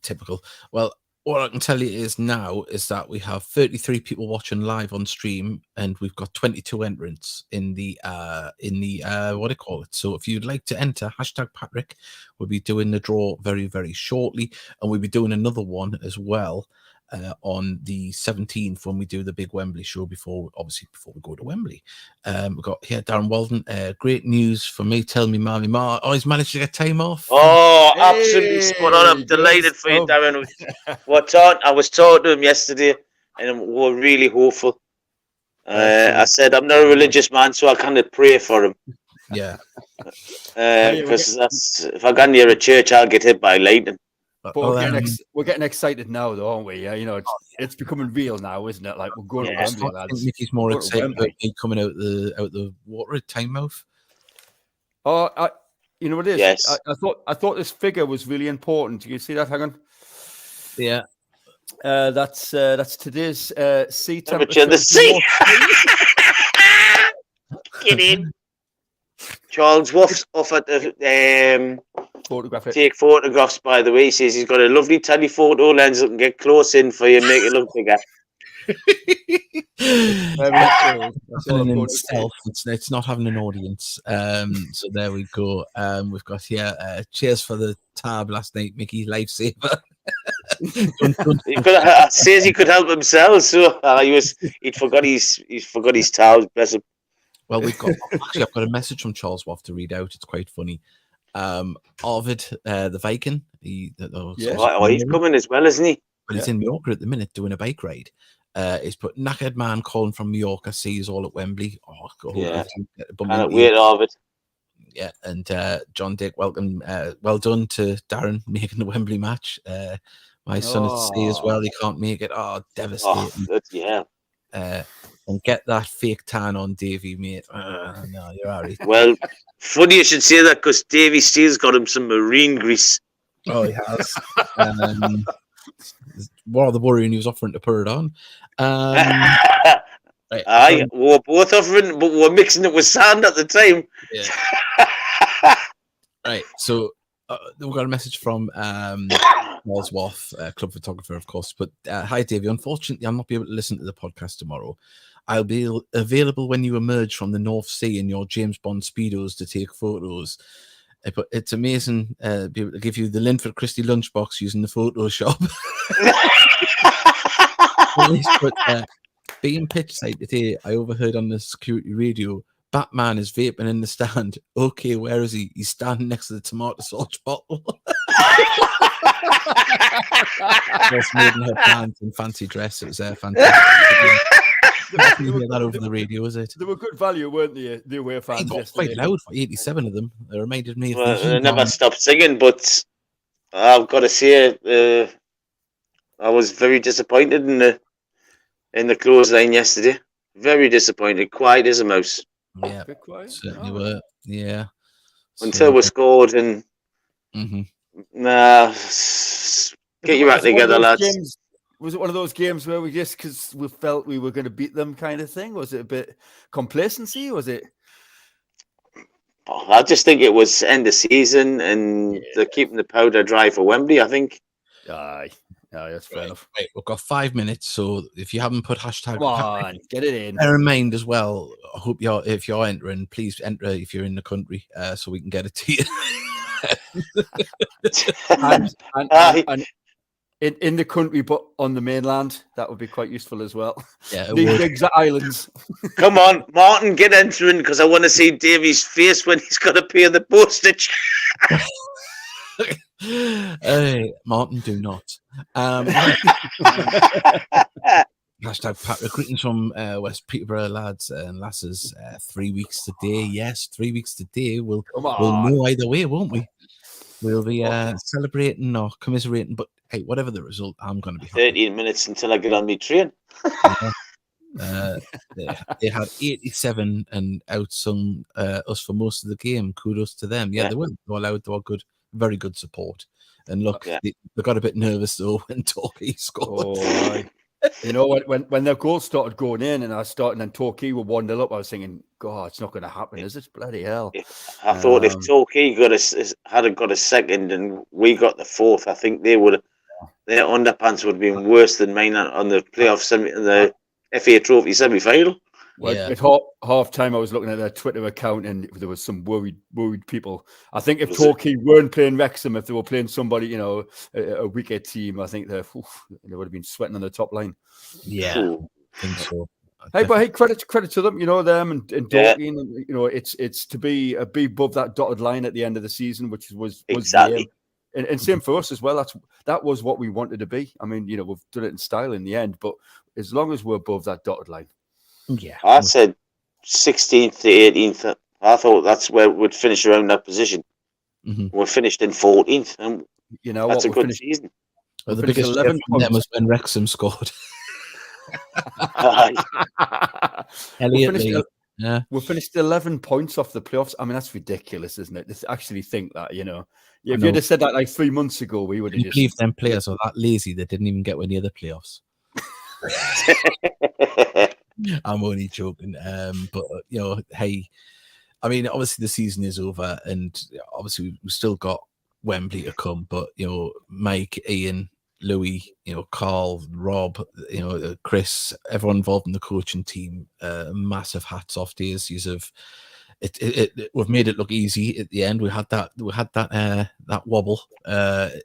Typical. Well, what I can tell you is now is that we have 33 people watching live on stream, and we've got 22 entrants in the what do you call it? So if you'd like to enter, #Patrick, we'll be doing the draw very, very shortly, and we'll be doing another one as well on the 17th when we do the big Wembley show before we go to Wembley. We've got here Darren Walden. Great news for me. Tell me, Mammy Ma, he's managed to get time off. Oh, absolutely spot on. I'm delighted for you, Darren. I was talking to him yesterday, and we're really hopeful. I said I'm not a religious man, so I kind of pray for him. Yeah. Because if I got near a church, I'll get hit by lightning. But we're getting excited now, though, aren't we? Yeah, you know, it's becoming real now, isn't it? Like we're going to Wembley, lads. I think Mickey's more excited about me coming out the water at time mouth. Oh, you know what it is? Yes. I thought this figure was really important. Do you see that? Hang on. Yeah. That's today's sea temperature. The sea. Get in. Charles Wolf's offered to take photographs, by the way. He says he's got a lovely telephoto lens that can get close in for you and make it look bigger. It's not having an audience. So there we go. We've got here cheers for the tab last night, Mickey, lifesaver. Says he could help himself, so he'd forgot his towels, bless him. Well, I've got a message from Charles Waff to read out. It's quite funny. Arvid, the Viking, he's coming as well, isn't he? But he's in Mallorca at the minute doing a bike ride. He's put knackered man calling from Mallorca, sees all at Wembley. Oh, God. Yeah. Can't wait, Arvid. Yeah, and John Dick, welcome. Well done to Darren making the Wembley match. My son at sea as well. He can't make it. Oh, devastating. And get that fake tan on Davie, mate. No, you're all right. Well, funny you should say that because Davie Steele's got him some marine grease. Oh, he has. What are the worrying he was offering to put it on? Right, we're both offering, but we're mixing it with sand at the time. Yeah. Right, so we've got a message from Charles Waff, club photographer, of course. But hi, Davie. Unfortunately, I'll not be able to listen to the podcast tomorrow. I'll be available when you emerge from the North Sea in your James Bond Speedos to take photos. But it's amazing be able to give you the Linford Christie lunchbox using the Photoshop. But, being pitch side today, I overheard on the security radio, Batman is vaping in the stand. Okay, where is he? He's standing next to the tomato sauce bottle. Just made in her pants and fancy dress. It was fantastic. You hear that over the radio, is it? They were good value, weren't they? The away fans. They got quite loud for 87 of them. They reminded me of they never stopped singing, but I've got to say, I was very disappointed in the clothesline yesterday. Very disappointed. Quiet as a mouse. Yeah, certainly were. Yeah. Until we scored and nah, get your act together, lads. Was it one of those games where we just, because we felt we were going to beat them kind of thing? Was it a bit complacency? Was it? I just think it was end of season and they're keeping the powder dry for Wembley, I think. Aye, that's fair enough. Right, we've got 5 minutes, so if you haven't put hashtag... Come on, get it in. Bear in mind as well, I hope if you're entering, please enter if you're in the country so we can get it to you. and in the country, but on the mainland, that would be quite useful as well. Yeah, the exact islands. Come on, Martin, get entering because I want to see Davie's face when he's got to pay the postage. Hey, Martin, do not. Hashtag Patrick, greetings from West Peterborough, lads and lasses. 3 weeks today, yes, 3 weeks today. We'll know either way, won't we? We'll be celebrating or commiserating, but hey, whatever the result, I'm going to be happy. 13 minutes until I get on my train. They had 87 and outsung us for most of the game. Kudos to them. Yeah, they were allowed. They were good, very good support. And look, they got a bit nervous though when Torquay scored. You know, when their goals started going in and and then Torquay were 1-0 up, I was thinking, God, it's not going to happen, is it? Bloody hell. I thought if Torquay hadn't got a second and we got the fourth, I think their underpants would have been worse than mine on the playoff the FA Trophy semi-final. Well, at half time, I was looking at their Twitter account, and there was some worried people. I think if Torquay weren't playing Wrexham, if they were playing somebody, you know, a weaker team, I think they would have been sweating on the top line. Yeah, I think so. Hey, credit to them, you know, them and Dorking, you know, it's to be above that dotted line at the end of the season, which was exactly. And same for us as well. That was what we wanted to be. I mean, you know, we've done it in style in the end, but as long as we're above that dotted line. Yeah. I said 16th to 18th. I thought that's where we'd finish around that position. Mm-hmm. We finished in 14th. And you know, that's a good season. Well, the biggest 11 from them was when Wrexham scored. Elliot, we finished 11 points off the playoffs. I mean, that's ridiculous, isn't it? To actually think that, you know. If you'd have said that like 3 months ago, we would have just... believe them players are that lazy they didn't even get near the playoffs. I'm only joking. But, you know, hey, I mean, obviously the season is over and obviously we've still got Wembley to come. But, you know, Mike, Ian, Louis, you know, Carl, Rob, you know, Chris, everyone involved in the coaching team, massive hats off to you. We've made it look easy at the end. We had that wobble,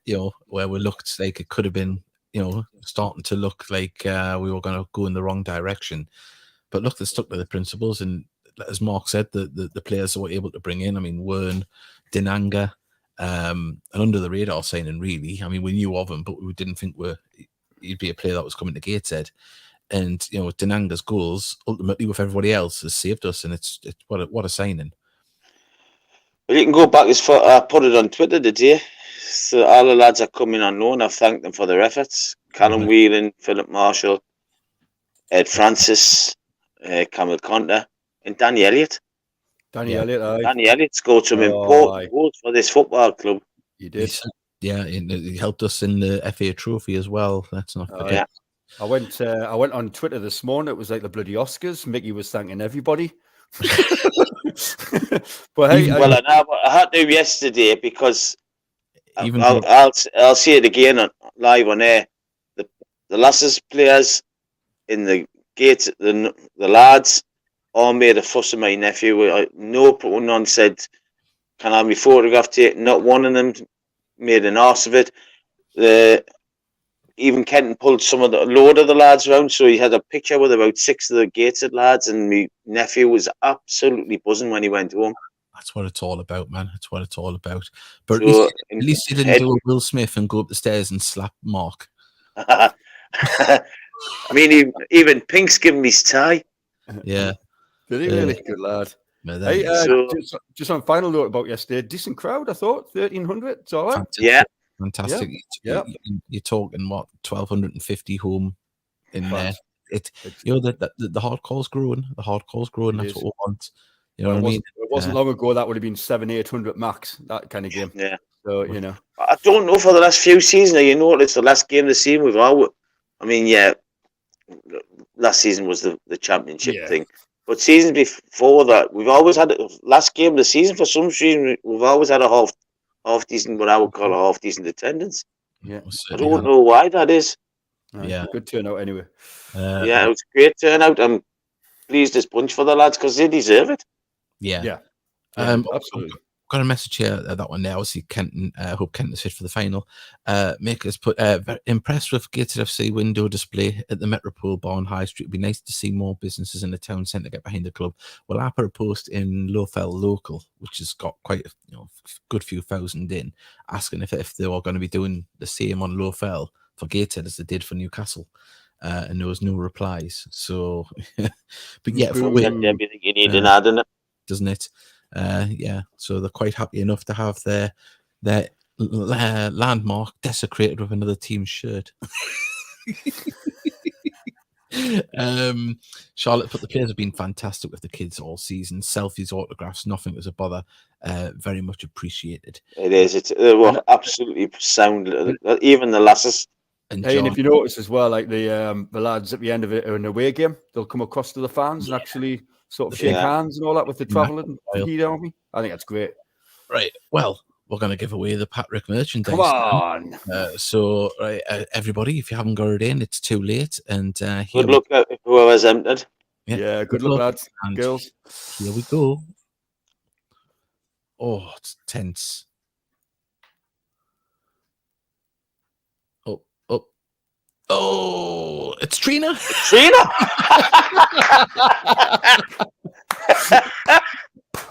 you know, where we looked like it could have been, you know, starting to look like we were going to go in the wrong direction. But look, they stuck to the principles, and as Mark said, the players that were able to bring in. I mean, Wern, Dinanga, an under the radar signing, really. I mean, we knew of him, but we didn't think he'd be a player that was coming to Gateshead. And you know, Dinanga's goals ultimately with everybody else has saved us, and it's what a signing. Well, you can go back as far. I put it on Twitter today. So all the lads are coming on loan. I've thanked them for their efforts. Callum Whelan, Philip Marshall, Ed Francis, Camille Conter, and Danny Elliott. Danny Elliott scored some important goals for this football club. He did. Yeah, he helped us in the FA Trophy as well. Let's not forget. Yeah. I went on Twitter this morning. It was like the bloody Oscars. Mickey was thanking everybody. But hey, I had to yesterday because I'll see it again live on air. The Lasses players in the gate, the lads all made a fuss of my nephew. No one said, "Can I have my photograph taken?" Not one of them made an arse of it. Even Kenton pulled some of the load of the lads around, so he had a picture with about 6 of the Gateshead lads, and my nephew was absolutely buzzing when he went home. That's what it's all about, man. That's what it's all about. But at least he didn't do a Will Smith and go up the stairs and slap Mark. I mean, even Pink's given me his tie. Yeah. Did he really? Good lad. Hey, just on final note about yesterday, decent crowd, I thought. 1,300. It's all right. Yeah. Fantastic. Yeah. You're talking what, 1,250 home in there. You know, the hardcore's growing. The hardcore's growing. That's what we want. You know what I mean? It wasn't long ago that would have been 700-800 max, that kind of game. Yeah. So, you know. I don't know for the last few seasons. You notice the last game of the season last season was the championship thing. But seasons before that, we've always had last game of the season for some reason. We've always had a half decent, what I would call a half decent attendance. Yeah, I don't know why that is. Yeah, good turnout anyway. It was a great turnout. I'm pleased as punch for the lads because they deserve it. Yeah. Absolutely. Got a message here. That one there. Obviously, Kenton. I hope Kenton is fit for the final. Makers put very impressed with Gateshead FC window display at the Metropole Bar on High Street. It'd be nice to see more businesses in the town centre get behind the club. Well, I put a post in Lowfell Local, which has got quite a good few thousand in, asking if they were going to be doing the same on Lowfell for Gateshead as they did for Newcastle. And there was no replies. So, but yeah, everything you need in adding it, doesn't it? So they're quite happy enough to have their landmark desecrated with another team's shirt. Charlotte put the players have been fantastic with the kids all season. Selfies, autographs, nothing was a bother. Very much appreciated. It is. It's absolutely sound. Even the lasses. And Hey, and John, if you notice as well, like the lads at the end of an away game, they'll come across to the fans and actually sort of shake Yeah. hands and all that with the travelling heat army. I think that's great. right, well, we're going to give away the Patrick merchandise. Come on. So, right, everybody, if you haven't got it in, it's too late. And here Good luck to whoever's entered. Yeah, good luck, lads. And Girls. here we go. Oh, it's tense. Oh, it's Trina. Trina!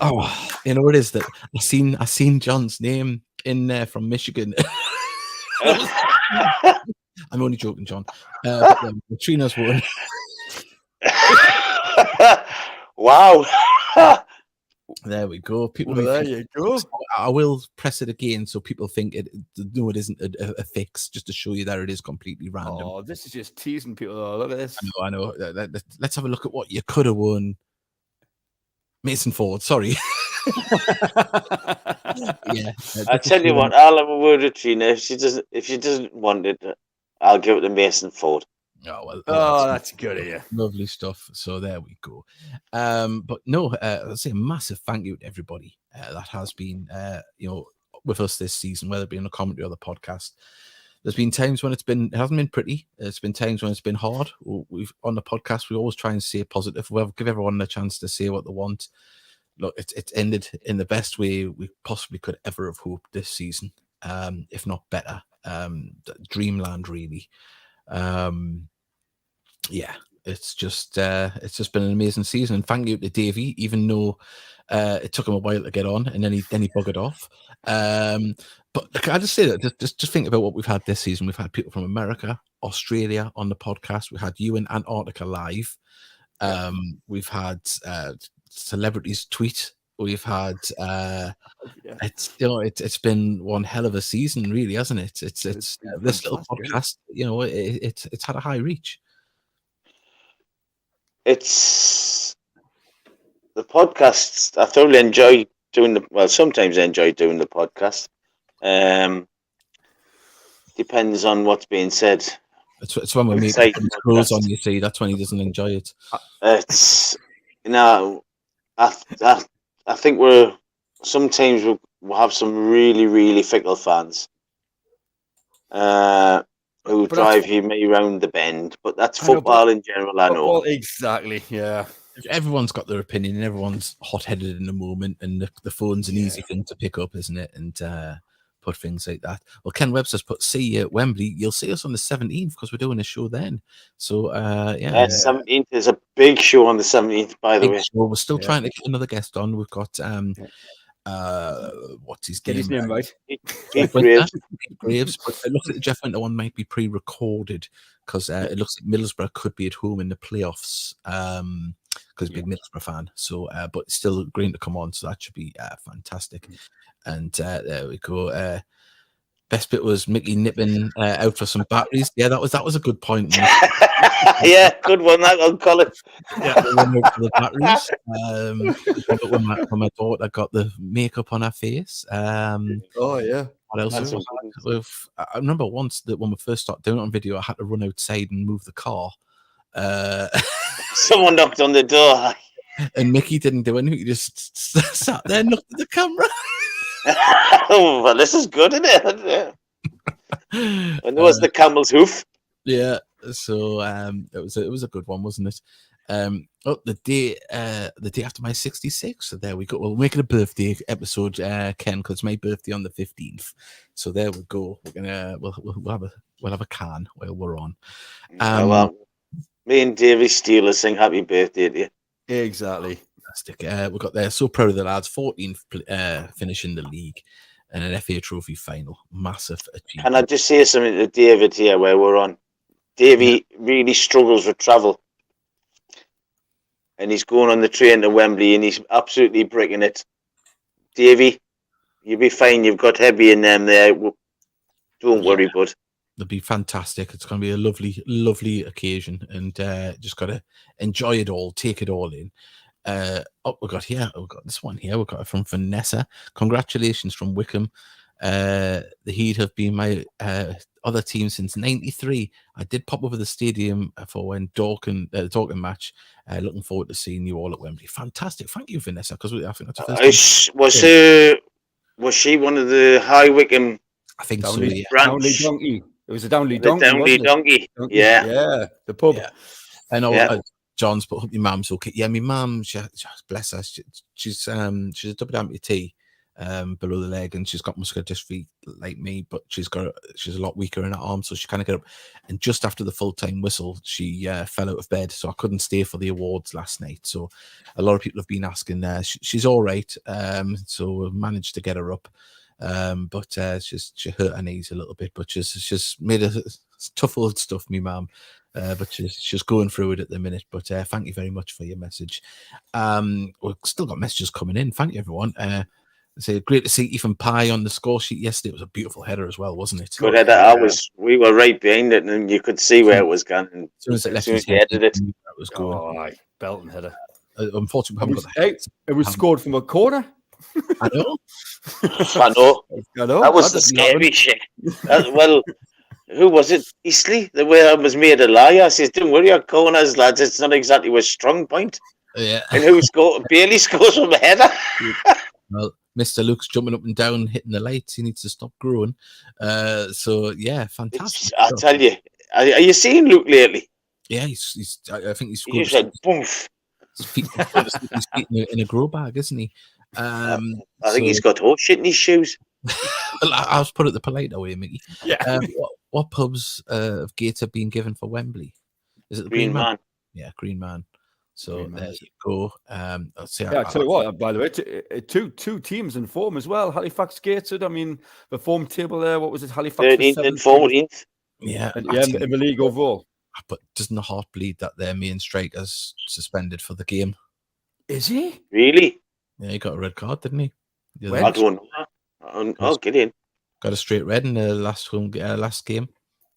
Oh, you know what it is that I seen John's name in there from Michigan. I'm only joking, John. But, Trina's won. Wow. There we go. People, Well, there you go. I will press it again so people think it isn't a fix, just to show you that it is completely random. Oh, this is just teasing people. Oh, look at this. I know. Let's have a look at what you could have won. Mason Ford, sorry. Yeah. I tell you what, I'll have a word with Trina. If she doesn't want it, I'll give it to Mason Ford. Oh, well, Oh, that's good of you. Lovely stuff. So there we go. But no, I'll say a massive thank you to everybody that has been, with us this season, whether it be on a commentary or the podcast. There's been times when it hasn't been pretty. There's been times when it's been hard. We've on the podcast, we always try and stay positive. We'll give everyone a chance to say what they want. Look, it's ended in the best way we possibly could ever have hoped this season, if not better. Dreamland, really. Yeah, it's just been an amazing season. And thank you to Davie, even though it took him a while to get on, and then he buggered off. But can I just say that just think about what we've had this season. We've had people from America, Australia on the podcast. We had you in Antarctica live. We've had celebrities tweet. We've had it's been one hell of a season, really, hasn't it? It's this little podcast. It's had a high reach. It's the podcasts. I thoroughly enjoy doing sometimes I enjoy doing the podcast. Depends on what's being said. It's when we make scrolls on, you see, that's when he doesn't enjoy it. It's I think sometimes we'll have some really, really fickle fans who drive you maybe around the bend, but that's football in general. I know exactly. Yeah, everyone's got their opinion, and everyone's hot-headed in the moment, and the phone's an easy thing to pick up, isn't it? And put things like that. Well, Ken Webster's put, see you at Wembley. You'll see us on the 17th because we're doing a show then. So 17th is a big show on the 17th, by the way. Show. We're still trying to get another guest on. We've got what's his name? Get his name right. Pete Graves. Graves, but it looks like the Jeff Winter one might be pre-recorded because it looks like Middlesbrough could be at home in the playoffs because big Middlesbrough fan. So, but still green to come on, so that should be fantastic. And there we go. Best bit was Mickey nipping out for some batteries. Yeah, that was a good point. Yeah, good one. That one, Colin. Yeah, for the batteries. When my daughter got the makeup on her face. Oh yeah. What else? I remember once that when we first started doing it on video, I had to run outside and move the car. Someone knocked on the door, and Mickey didn't do anything. He just sat there and looked at the camera. Oh, well, this is good, isn't it? And there was the camel's hoof. Yeah, so it was a good one, wasn't it? The day after my 66th. So there we go. We're making a birthday episode, Ken, because it's my birthday on the 15th. So there we go. We're gonna we'll have a can while we're on. Oh, Me and Davie Steele sing happy birthday to you. Exactly. We got there. So proud of the lads. 14th finish in the league and an FA Trophy final. Massive achievement. Can I just say something to David here where we're on? Davie really struggles with travel. And he's going on the train to Wembley and he's absolutely bricking it. Davie, you'll be fine. You've got Hebby and them there. Don't worry, bud. It'll be fantastic. It's going to be a lovely, lovely occasion. And just got to enjoy it all, take it all in. We've got this one here. We've got it from Vanessa. Congratulations from Wickham. The Heat have been my other team since '93. I did pop over the stadium for when Dorking match. Looking forward to seeing you all at Wembley. Fantastic. Thank you, Vanessa, because I think that's the first time. Was she one of the High Wycombe? I think Downley, so, yeah. Downley Donkey. It was a Downley Donkey, Downley wasn't it? Donkey. Donkey. Yeah. Yeah, the pub. Yeah. I know. Yeah. John's put up your mum's okay. Yeah, my mum, bless her. She's a double amputee below the leg, and she's got muscular dystrophy like me, but she's a lot weaker in her arm, so she kind of get up. And just after the full-time whistle, she fell out of bed, so I couldn't stay for the awards last night. So a lot of people have been asking. She's all right, so we managed to get her up. But she hurt her knees a little bit, but she's made a tough old stuff, me mum. But she's going through it at the minute. But thank you very much for your message. We've still got messages coming in. Thank you, everyone. Say great to see Ethan Pye on the score sheet yesterday. It was a beautiful header as well, wasn't it? Good header. We were right behind it, and you could see where it was going. As soon as he headed it, that was going. Oh, aye. Belting header. Unfortunately, we haven't got the Hey, it was scored from a corner. I know. I know. That was the scary shit. Well, who was it? Eastleigh? The way I was made a liar. I says, don't worry, our corners, lads. It's not exactly a strong point. Yeah. And Bailey scores from a header. Well, Mr. Luke's jumping up and down, hitting the lights. He needs to stop growing. So yeah, fantastic. I tell you, are you seeing Luke lately? Yeah, I think he's He's like boom. His feet in a grow bag, isn't he? I think he's got horse shit in his shoes. I was put it the polite way, Mickey. Yeah. What pubs have Gator been given for Wembley? Is it the Green Man? Yeah, Green Man. So Green Man. there you go. I'll say. Yeah, I tell you what. By the way, two teams in form as well. Halifax Gateshead. I mean, the form table there. What was it? Halifax 13th and 14th. Yeah, in the league overall. But doesn't the heart bleed that their main striker's suspended for the game? Is he really? Yeah, he got a red card, didn't he? I don't know. I'll get in. Got a straight red in the last game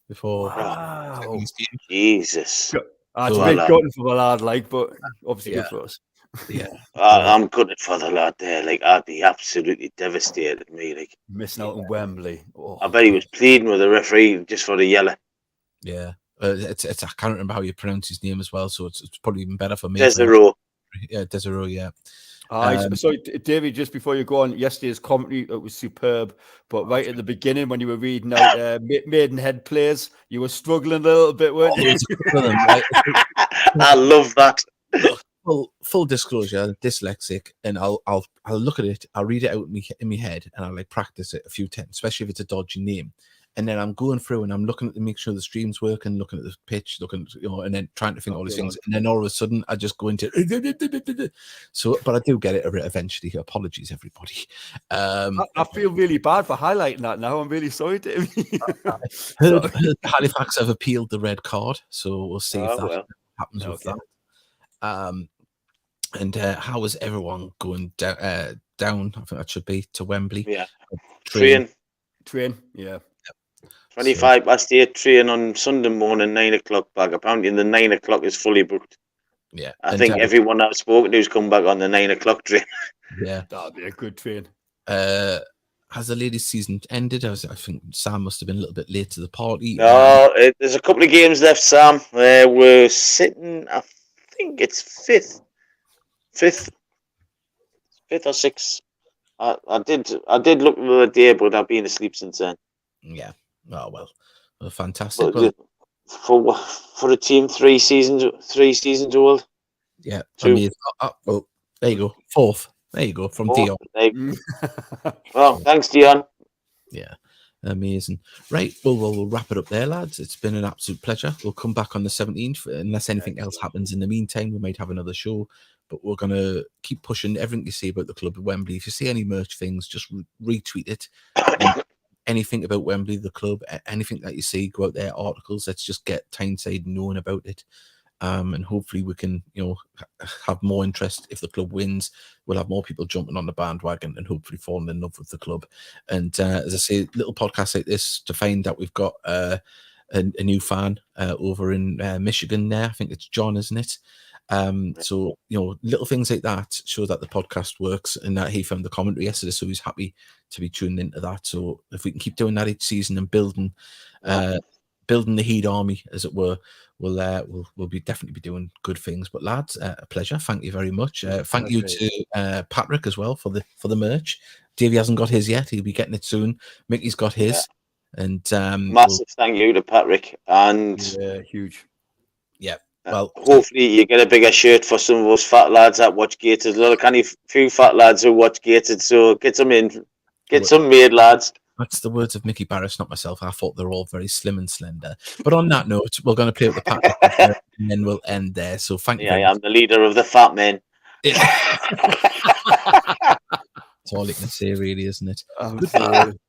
before. Wow. Jesus. It's a bit gutting for the lad, but obviously good for us. Yeah, I'm gutted for the lad there. I'd be absolutely devastated. Missing out on Wembley. Oh. I bet he was pleading with the referee just for the yellow. Yeah, it's I can't remember how you pronounce his name as well, so it's probably even better for me. Desiree. Yeah, Desiree. Yeah. Sorry, Davie, just before you go on, yesterday's commentary, it was superb. But right at the beginning, when you were reading out Maidenhead players, you were struggling a little bit, weren't you? I love that. Full disclosure, I'm dyslexic, and I'll look at it, I'll read it out in my head, and I'll practice it a few times, especially if it's a dodgy name. And then I'm going through and I'm looking at to make sure the stream's working, looking at the pitch, and then trying to think all these things. And then all of a sudden, I just go into so. But I do get it eventually. Apologies, everybody. I feel really bad for highlighting that now. I'm really sorry, Dave. Heard Halifax have appealed the red card, so we'll see if that happens with that. And how is everyone going down? I think that should be to Wembley. Yeah, train. Yeah. 25 past 8 train on Sunday morning, 9 o'clock back. Apparently, the 9 o'clock is fully booked. Yeah, I think everyone I've spoken to has come back on the 9 o'clock train. Yeah, that'd be a good train. Has the ladies' season ended? I think Sam must have been a little bit late to the party. No, there's a couple of games left, Sam. We're sitting, I think it's fifth or sixth. I did look the other day, but I've been asleep since then. Yeah. Oh well, fantastic. For a team 3 seasons old. Yeah. Well, there you go. Fourth. There you go from Dion. Well, thanks, Dion. Yeah. Amazing. Right. Well, we'll wrap it up there, lads. It's been an absolute pleasure. We'll come back on the 17th. Unless anything else happens in the meantime, we might have another show. But we're going to keep pushing everything you see about the club at Wembley. If you see any merch things, just retweet it. Anything about Wembley, the club, anything that you see, go out there, articles. Let's just get Tyneside knowing about it. And hopefully we can, have more interest. If the club wins, we'll have more people jumping on the bandwagon and hopefully falling in love with the club. And as I say, little podcasts like this to find that we've got a new fan over in Michigan there. I think it's John, isn't it? So little things like that show that the podcast works, and that he found the commentary yesterday, so he's happy to be tuned into that. So if we can keep doing that each season and building the Heat army, as it were, we'll be definitely be doing good things. But lads, a pleasure. Thank you very much. Thank you to Patrick as well for the merch. Davie hasn't got his yet. He'll be getting it soon. Mickey's got his, and massive thank you to Patrick, and huge. Yeah. Well, hopefully you get a bigger shirt for some of those fat lads that watch Gated. There's a few fat lads who watch Gated, so get some in, get some made, lads. That's the words of Mickey Barris, not myself. I thought they're all very slim and slender. But on that note, we're going to play with the Patrick and then we'll end there. So thank you. I am the leader of the fat men. Yeah. That's all you can say, really, isn't it? Absolutely.